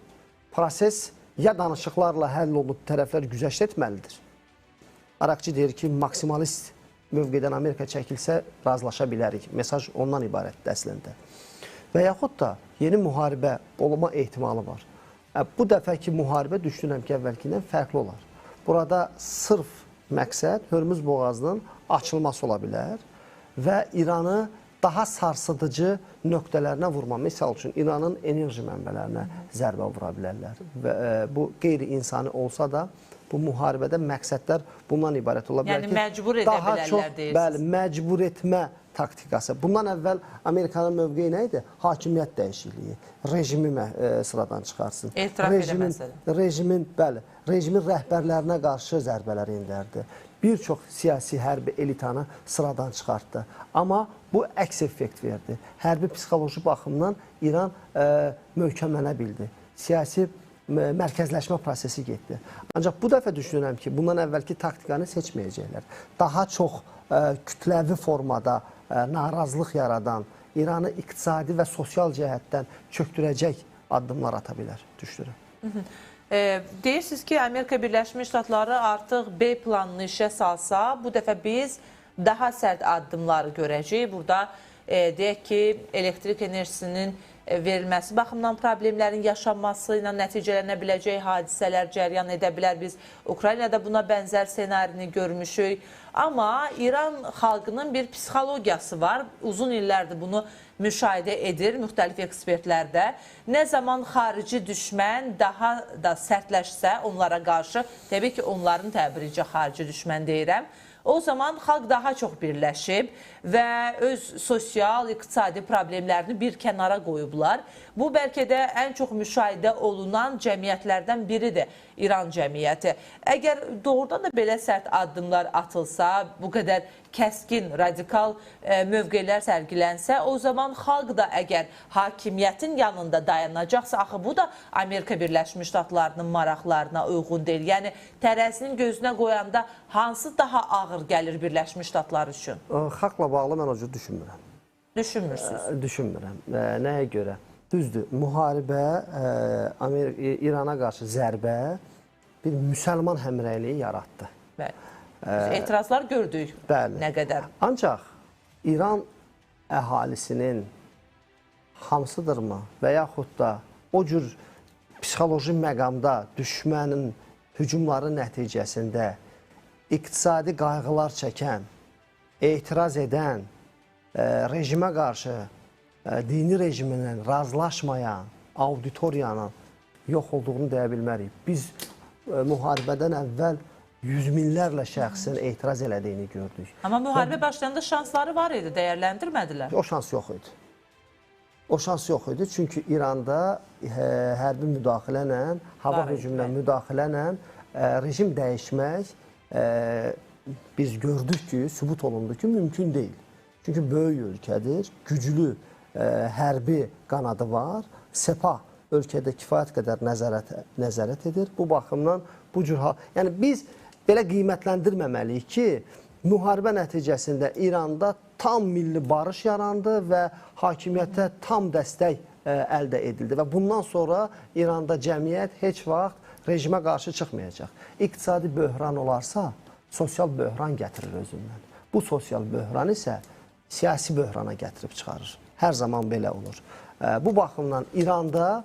proses ya danışıqlarla həll olunub tərəflər güzəşt etməlidir. Araqçı deyir ki, maksimalist mövqedən Amerika çəkilsə razılaşa bilərik. Mesaj ondan ibarətdir əslində. Və yaxud da yeni müharibə olma ehtimalı var. Bu dəfəki müharibə düşünürəm ki, əvvəlkindən fərqli olar. Burada sırf məqsəd Hörmüz boğazının açılması ola bilər və İranı daha sarsıdıcı nöqtələrinə vurma. Misal üçün, İranın enerji mənbələrinə zərbə vura bilərlər. Və bu qeyri-insani olsa da, bu müharibədə məqsədlər bundan ibarət ola bilər ki, yəni məcbur edə bilərlər deyirsiniz. Bəli, məcbur etmə taktikası. Bundan əvvəl Amerikanın mövqeyi nə idi? Hakimiyyət dəyişikliyi. Rejimi sıradan çıxarsın. Etiraf eləməsələ. Rejimin rəhbərlərinə qarşı zərbələr indərdi. Bir çox siyasi hərbi elitanı sıradan çıxartdı. Amma bu əks effekt verdi. Hərbi psixoloji baxımdan İran möhkəmlənə bildi. Siyasi mərkəzləşmə prosesi getdi. Ancaq bu dəfə düşünürəm ki, bundan əvvəlki taktikanı seçməyəcəklər. Daha çox kütləvi formada narazılıq yaradan, İranı iqtisadi və sosial cəhətdən çökdürəcək addımlar ata bilər, düşünürəm. Deyirsiniz ki, Amerika Birləşmiş Ştatları artıq B planını işə salsa, bu dəfə biz daha sərt addımları görəcəyik. Burada deyək ki, elektrik enerjisinin verilməsi baxımdan problemlərin yaşanması ilə nəticələnə biləcək hadisələr cəryan edə bilər. Biz Ukraynada buna bənzər ssenarini görmüşük. Amma İran xalqının bir psixologiyası var. Uzun illərdir bunu müşahidə edir müxtəlif ekspertlərdə. Nə zaman xarici düşmən daha da sərtləşsə onlara qarşı, təbii ki, onların təbiricə xarici düşmən deyirəm, o zaman xalq daha çox birləşib və öz sosial, iqtisadi problemlərini bir kənara qoyublar. Bu, bəlkə də ən çox müşahidə olunan cəmiyyətlərdən biridir İran cəmiyyəti. Əgər doğrudan da belə sərt addımlar atılsa, bu qədər kəskin, radikal mövqelər sərgilənsə, o zaman xalq da əgər hakimiyyətin yanında dayanacaqsa, axı bu da Amerika Birləşmiş Ştatlarının maraqlarına uyğun deyil. Yəni, tərəzinin gözünə qoyanda hansı daha ağır gəlir Birləşmiş Ştatlar üçün? Xalqla bağlı mən o cür düşünmürəm. Düşünmürsünüz? Düşünmürəm. Nəyə görə? Düzdür, müharibə, İrana qarşı zərbə bir müsəlman həmrəyliyi yaratdı. Bəli. Etirazlar gördük nə qədər. Ancaq İran əhalisinin hamısıdırmı və yaxud da o cür psixoloji məqamda düşmənin hücumları nəticəsində iqtisadi qayğılar çəkən, etiraz edən, rejimə qarşı dini rejimlə razılaşmayan auditoriyanın yox olduğunu deyə bilmərik. Biz müharibədən əvvəl yüz minlərlə şəxsin etiraz elədiyini gördük. Amma müharibə başlayanda şansları var idi, dəyərləndirmədilər. O şans yox idi. O şans yox idi, çünki İranda hərbi müdaxilə, hava hücumuna müdaxilə, rejim dəyişmək biz gördük ki, sübut olundu ki, mümkün deyil. Çünki böyük ölkədir, güclü hərbi qanadı var, Sepah ölkədə kifayət qədər nəzarət edir. Bu baxımdan bu cür yəni biz belə qiymətləndirməməliyik ki, müharibə nəticəsində İranda tam milli barış yarandı və hakimiyyətə tam dəstək əldə edildi və bundan sonra İranda cəmiyyət heç vaxt rejimə qarşı çıxmayacaq. İqtisadi böhran olarsa, sosial böhran gətirir özündən. Bu sosial böhran isə siyasi böhrana gətirib çıxarır. Hər zaman belə olur. Bu baxımdan İranda,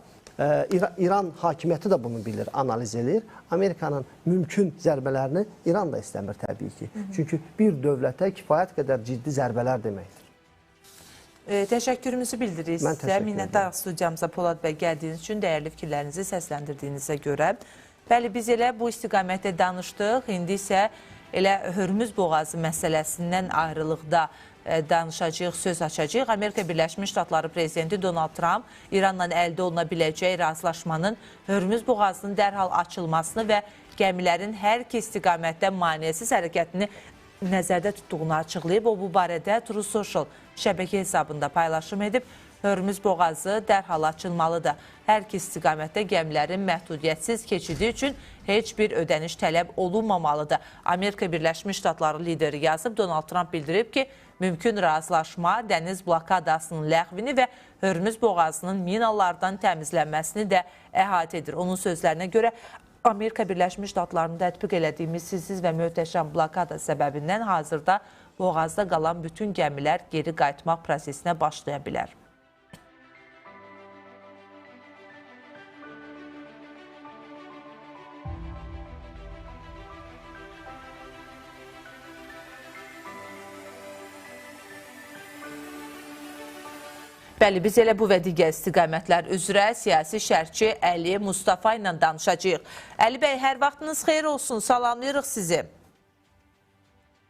İran hakimiyyəti də bunu bilir, analiz edir. Amerikanın mümkün zərbələrini İran da istəmir təbii ki. Çünki bir dövlətə kifayət qədər ciddi zərbələr deməkdir. Təşəkkürümüzü bildiririk Mən sizə. təşəkkür Minnətdarıq studiyamıza Polad bəy gəldiyiniz üçün, dəyərli fikirlərinizi səsləndirdiyinizə görə. Bəli, biz elə bu istiqamətdə danışdıq. İndi isə elə Hörmüz boğazı məsələsindən ayrılıqda danışacağıq, söz açacağıq. Amerika Birləşmiş Ştatları Prezidenti Donald Trump İranla əldə oluna biləcəyi razılaşmanın Hörmüz boğazının dərhal açılmasını və gəmilərin hər iki istiqamətdə maneəsiz hərəkətini nəzərdə tutduğunu açıqlayıb. O, bu barədə True Social şəbəkə hesabında paylaşım edib. Hörmüz boğazı dərhal açılmalıdır. Hər iki istiqamətdə gəmilərin məhdudiyyətsiz keçidi üçün heç bir ödəniş tələb olunmamalıdır. Amerika Birləşmiş Ştatları lideri yazıb, Donald Trump bildirib ki, mümkün razılaşma dəniz blokadasının ləğvini və Hörmüz boğazının minalardan təmizlənməsini də əhatə edir. Onun sözlərinə görə, Amerika Birləşmiş Ştatlarının tətbiq elədiyi misilsiz və möhtəşəm blokada səbəbindən hazırda boğazda qalan bütün gəmilər geri qayıtmaq prosesinə başlaya bilər. Bəli, biz elə bu və digər istiqamətlər üzrə siyasi şərhçi Əli Mustafa ilə danışacağıq. Əli bəy, hər vaxtınız xeyir olsun, salamlayırıq sizi.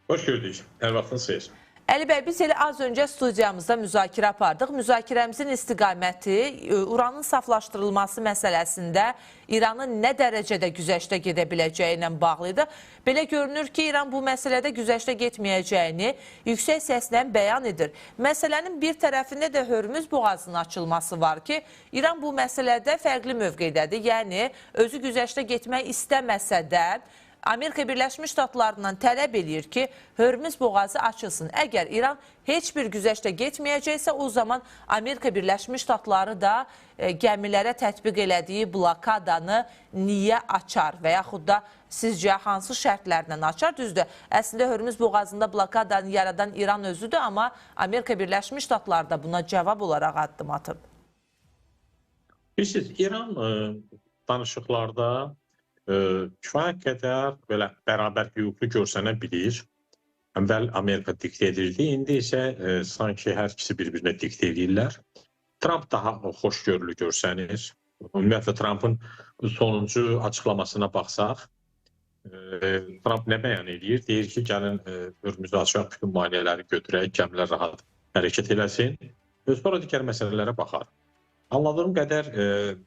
Hoş gördük, hər vaxtınız xeyir. Əli bəy, biz elə az öncə studiyamızda müzakirə apardıq. Müzakirəmizin istiqaməti uranın saflaşdırılması məsələsində İranın nə dərəcədə güzəştə gedə biləcəyi ilə bağlıdır. Belə görünür ki, İran bu məsələdə güzəştə getməyəcəyini yüksək səslə bəyan edir. Məsələnin bir tərəfində də Hörmüz boğazının açılması var ki, İran bu məsələdə fərqli mövqeydədir. Yəni, özü güzəştə getmək istəməsə də, Amerika Birləşmiş Ştatlarından tələb edir ki, Hörmüz boğazı açılsın. Əgər İran heç bir güzəştə getməyəcəksə, o zaman Amerika Birləşmiş Ştatları da gəmilərə tətbiq elədiyi blokadanı niyə açar və yaxud da sizcə hansı şərtlərlə açar? Düzdür, əslində Hörmüz boğazında blokadanı yaradan İran özüdür, amma Amerika Birləşmiş Ştatları da buna cavab olaraq addım atıb. Bilirsiniz, İran danışıqlarda kifayət qədər belə bərabər hüquqlu görsənə bilir. Əvvəl Amerika diktə edirdi, indi isə sanki hər ikisi bir-birinə diktə edirlər. Trump daha xoşgörülü görsənir. Ümumiyyətlə, Trumpın sonuncu açıqlamasına baxsaq, Trump nə bəyan edir? Deyir ki, gəlin Hörmüzü açaq, bütün maneələri götürək, gəmilər rahat hərəkət eləsin. Sonra digər məsələlərə baxar. Anladığım qədər,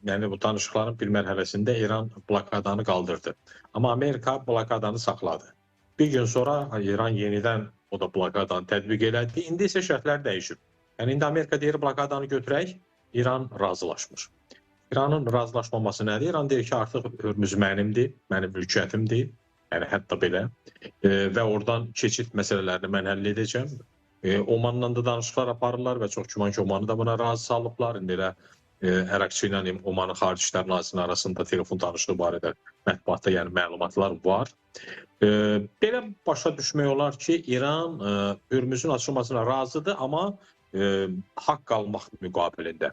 yəni bu danışıqların bir mərhələsində İran blokadanı qaldırdı. Amma Amerika blokadanı saxladı. Bir gün sonra İran yenidən o da blokadanı tətbiq elədi. İndi isə şərtlər dəyişib. Yəni, indi Amerika deyir, blokadanı götürək, İran razılaşmır. İranın razılaşmaması nədir? İran deyir ki, artıq Hörmüz mənimdir, mənim mülkiyyətimdir, yəni hətta belə. Və oradan keçid məsələlərini mən həll edəcəm. Omanla da danışıqlar aparırlar və çox güman ki, Omanı da buna razı salıblar. İndi elə Ərakçı ilə Omanın Xarici İşlər Nazirinin arasında telefon danışığı barədə mətbuatda yəni məlumatlar var. Belə başa düşmək olar ki, İran Hörmüzün açılmasına razıdır, amma haqq almaq müqabilində.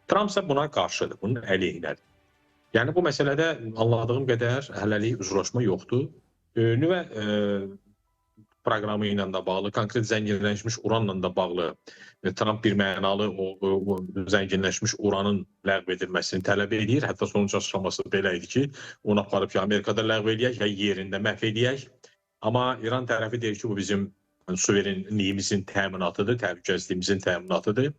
Trump isə buna qarşıdır, bunun əleyhinədir. Yəni bu məsələdə anladığım qədər hələlik uzlaşma yoxdur. Nüvə proqramı ilə də bağlı, konkret zənginləşmiş uranla da bağlı Trump bir mənalı o zənginləşmiş uranın ləğv edilməsini tələb edir. Hətta sonucu açıqlaması belə idi ki, onu aparıb ki, Amerikada ləğv edək ya yerində məhv edək. Amma İran tərəfi deyir ki, bu bizim suverenliyimizin təminatıdır, təhlükəsizliyimizin təminatıdır.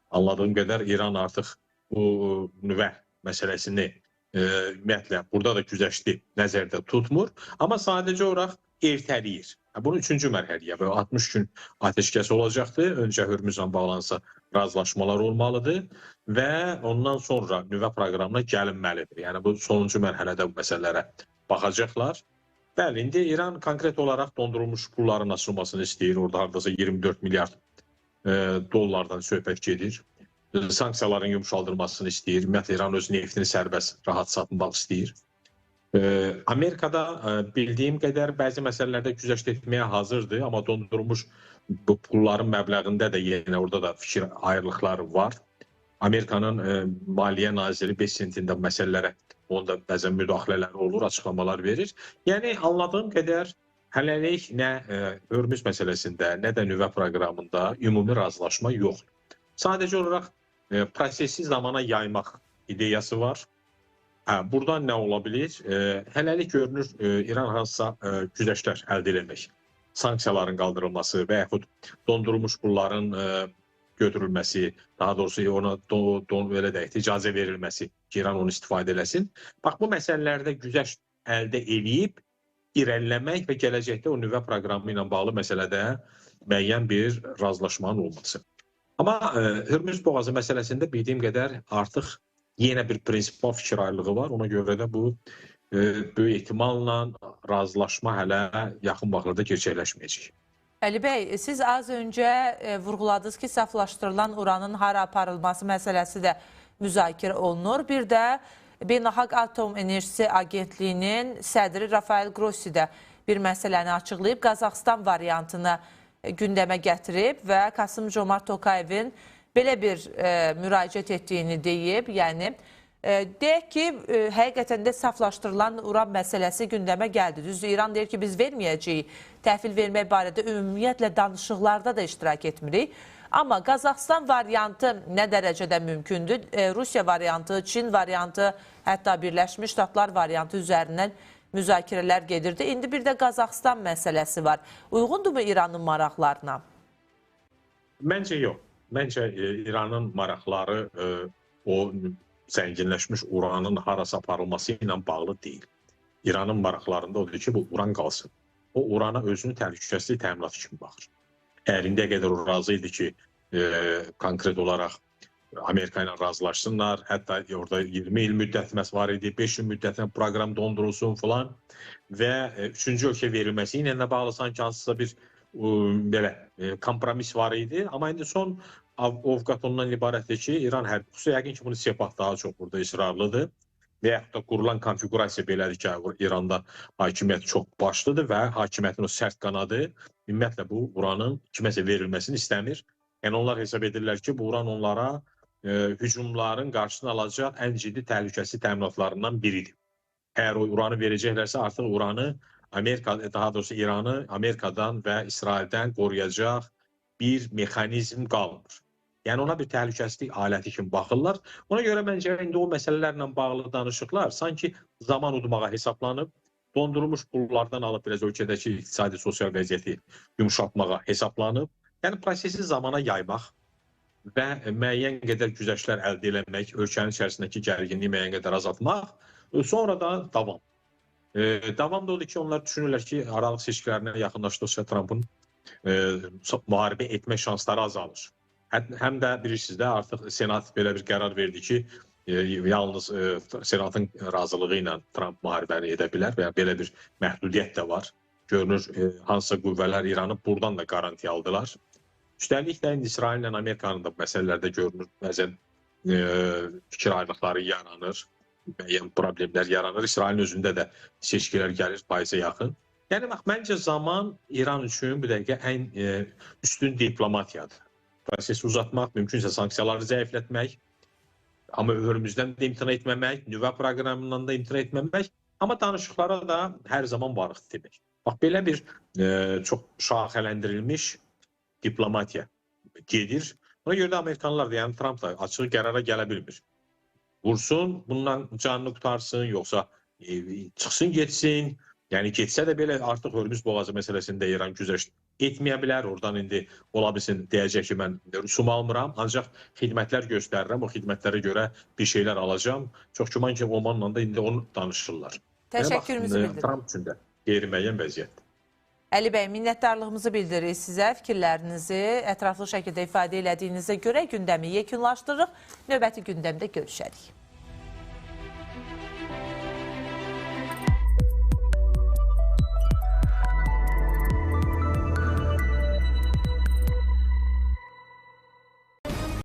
Anladığım qədər İran artıq bu nüvə məsələsini ümumiyyətlə burada da güzəşti nəzərdə tutmur. Amma sadəcə olaraq ertəliyir. Bunun 3-cü mərhələyə və 60 gün ateşkəs olacaqdır. Öncə Hörmüzlə bağlansa razılaşmalar olmalıdır və ondan sonra nüvə proqramına gəlinməlidir. Yəni bu sonuncu mərhələdə bu məsələlərə baxacaqlar. Bəli, indi İran konkret olaraq dondurulmuş pulların açılmasını istəyir. Orada hardasa 24 milyard dollardan söhbət gedir. Sanksiyaların yumuşaldılmasını istəyir. Ümumiyyətlə, İran öz neftini sərbəst, rahat satmaq istəyir. Amerikada bildiyim qədər bəzi məsələlərdə güzəşt etməyə hazırdır, amma dondurulmuş bu pulların məbləğində də yenə orada da fikir ayrılıqları var. Amerikanın Maliyyə Naziri 5 sentində məsələlərə onda bəzən müdaxilələri olur, açıqlamalar verir. Yəni, anladığım qədər hələlik nə Hörmüz məsələsində, nə də nüvə proqramında ümumi razılaşma yoxdur. Sadəcə olaraq prosesi zamana yaymaq ideyası var. Buradan nə ola bilir? Hələlik görünür İran hansısa güzəştlər əldə eləmək. Sanksiyaların qaldırılması və yaxud dondurulmuş pulların götürülməsi, daha doğrusu ona belə deyək, icazə verilməsi ki, İran onu istifadə eləsin. Bax, bu məsələlərdə güzəşt əldə edib, irəliləmək və gələcəkdə o nüvə proqramı ilə bağlı məsələdə müəyyən bir razılaşmanın olması. Amma Hörmüz boğazı məsələsində bildiyim qədər artıq yenə bir prinsipal fikir ayrılığı var. Ona görə də bu böyük ehtimalla razılaşma hələ yaxın vaxtlarda gerçəkləşməyəcək. Əli bəy, siz az öncə vurğuladınız ki, saflaşdırılan uranın hara aparılması məsələsi də müzakirə olunur. Bir də Beynəlxalq Atom Enerjisi Agentliyinin sədri Rafael Grossi də bir məsələni açıqlayıb, Qazaxıstan variantını gündəmə gətirib və Kasım Jomart Tokayevin belə bir müraciət etdiyini deyib. Yəni, deyək ki, həqiqətən də saflaşdırılan uran məsələsi gündəmə gəldi. Düzdür, İran deyir ki, biz verməyəcəyik, təhvil vermək barədə ümumiyyətlə danışıqlarda da iştirak etmirik. Amma Qazaxıstan variantı nə dərəcədə mümkündür? Rusiya variantı, Çin variantı, hətta Birləşmiş Ştatlar variantı üzərindən müzakirələr gedirdi. İndi bir də Qazaxıstan məsələsi var. Uyğundurmu İranın maraqlarına? Məncə yox. Məncə İranın maraqları o zənginləşmiş uranın harasa aparılması ilə bağlı deyil. İranın maraqlarında odur ki, bu uran qalsın. O urana özünü təhlükəsizlik təminatı kimi baxır. Əgər indiyə qədər o razı idi ki, konkret olaraq Amerika ilə razılaşsınlar, hətta orada 20 il müddətməz var idi, 5 il müddətinə proqram dondurulsun filan və 3-cü ölkə verilməsi ilə bağlı sanki hansısa bir kompromis var idi. Amma indi son ovqat ondan ibarətdir ki, İran hərbisi, yəqin ki, bunu Sepah daha çox burada israrlıdır və yaxud da qurulan konfigurasiya belədir ki, İranda hakimiyyət çox başlıdır və hakimiyyətin o sərt qanadı ümumiyyətlə bu uranın kiməsə verilməsini istəmir. Yəni, onlar hesab edirlər ki, bu uran onlara hücumların qarşısını alacaq ən ciddi təhlükəsizlik təminatlarından biridir. Əgər o uranı verəcəklərsə, artıq uranı daha doğrusu İranı Amerikadan və İsraildən qoruyacaq bir mexanizm qalmır. Yəni, ona bir təhlükəsizlik aləti kimi baxırlar. Ona görə məncə indi o məsələlərlə bağlı danışıqlar sanki zaman udmağa hesablanıb, dondurulmuş pullardan alıb biraz ölkədəki iqtisadi sosial vəziyyəti yumuşatmağa hesablanıb, yəni prosesi zamana yaymaq və müəyyən qədər güzəştlər əldə eləmək, ölkənin içərisindəki gərginliyi müəyyən qədər azaltmaq, sonra da davam. Davam da odur ki, onlar düşünürlər ki, aralıq seçkilərinə yaxınlaşdıqca Trump'ın müharibə etmə şansları azalır. Həm də bilirsiniz də artıq Senat belə bir qərar verdi ki, yalnız Senatın razılığı ilə Trump müharibəni edə bilər və belə bir məhdudiyyət də var. Görünür, hansısa qüvvələr İranı buradan da garantiya aldılar. Üstəlik də İsraillə Amerikanın da məsələlərdə görünür, bəzən fikir ayrılıqları yaranır, müəyyən problemlər yaranır. İsrailin özündə də seçkilər gəlir payıza yaxın. Yəni, məncə zaman İran üçün bu dəqiqə ən üstün diplomatiyadır. Prosesi uzatmaq, mümkünsə sanksiyaları zəiflətmək, amma Hörmüzdən də imtina etməmək, nüvə proqramından da imtina etməmək, amma danışıqlara da hər zaman varıq demək. Bax, belə bir çox şaxələndirilmiş diplomatiya gedir. Ona görə də Amerikanlar da, yəni Trump da açıq qərara gələ bilmir. Vursun, bundan canını qutarsın, yoxsa çıxsın, getsin. Yəni, getsə də belə artıq Hörmüz boğazı məsələsində İran güzəşt etməyə bilər. Oradan indi ola bilsin deyəcək ki, mən rüsum almıram, ancaq xidmətlər göstərirəm. O xidmətlərə görə bir şeylər alacam. Çox güman ki, Omanla da indi onu danışırlar. Təşəkkürümüzü bildirin. Trump üçün də qeyri-müəyyən vəziyyətdir. Əli bəy, minnətdarlığımızı bildiririk sizə. Fikirlərinizi ətraflı şəkildə ifadə elədiyinizə görə gündəmi yekunlaşdırırıq. Növbəti gündəmdə görüşərik.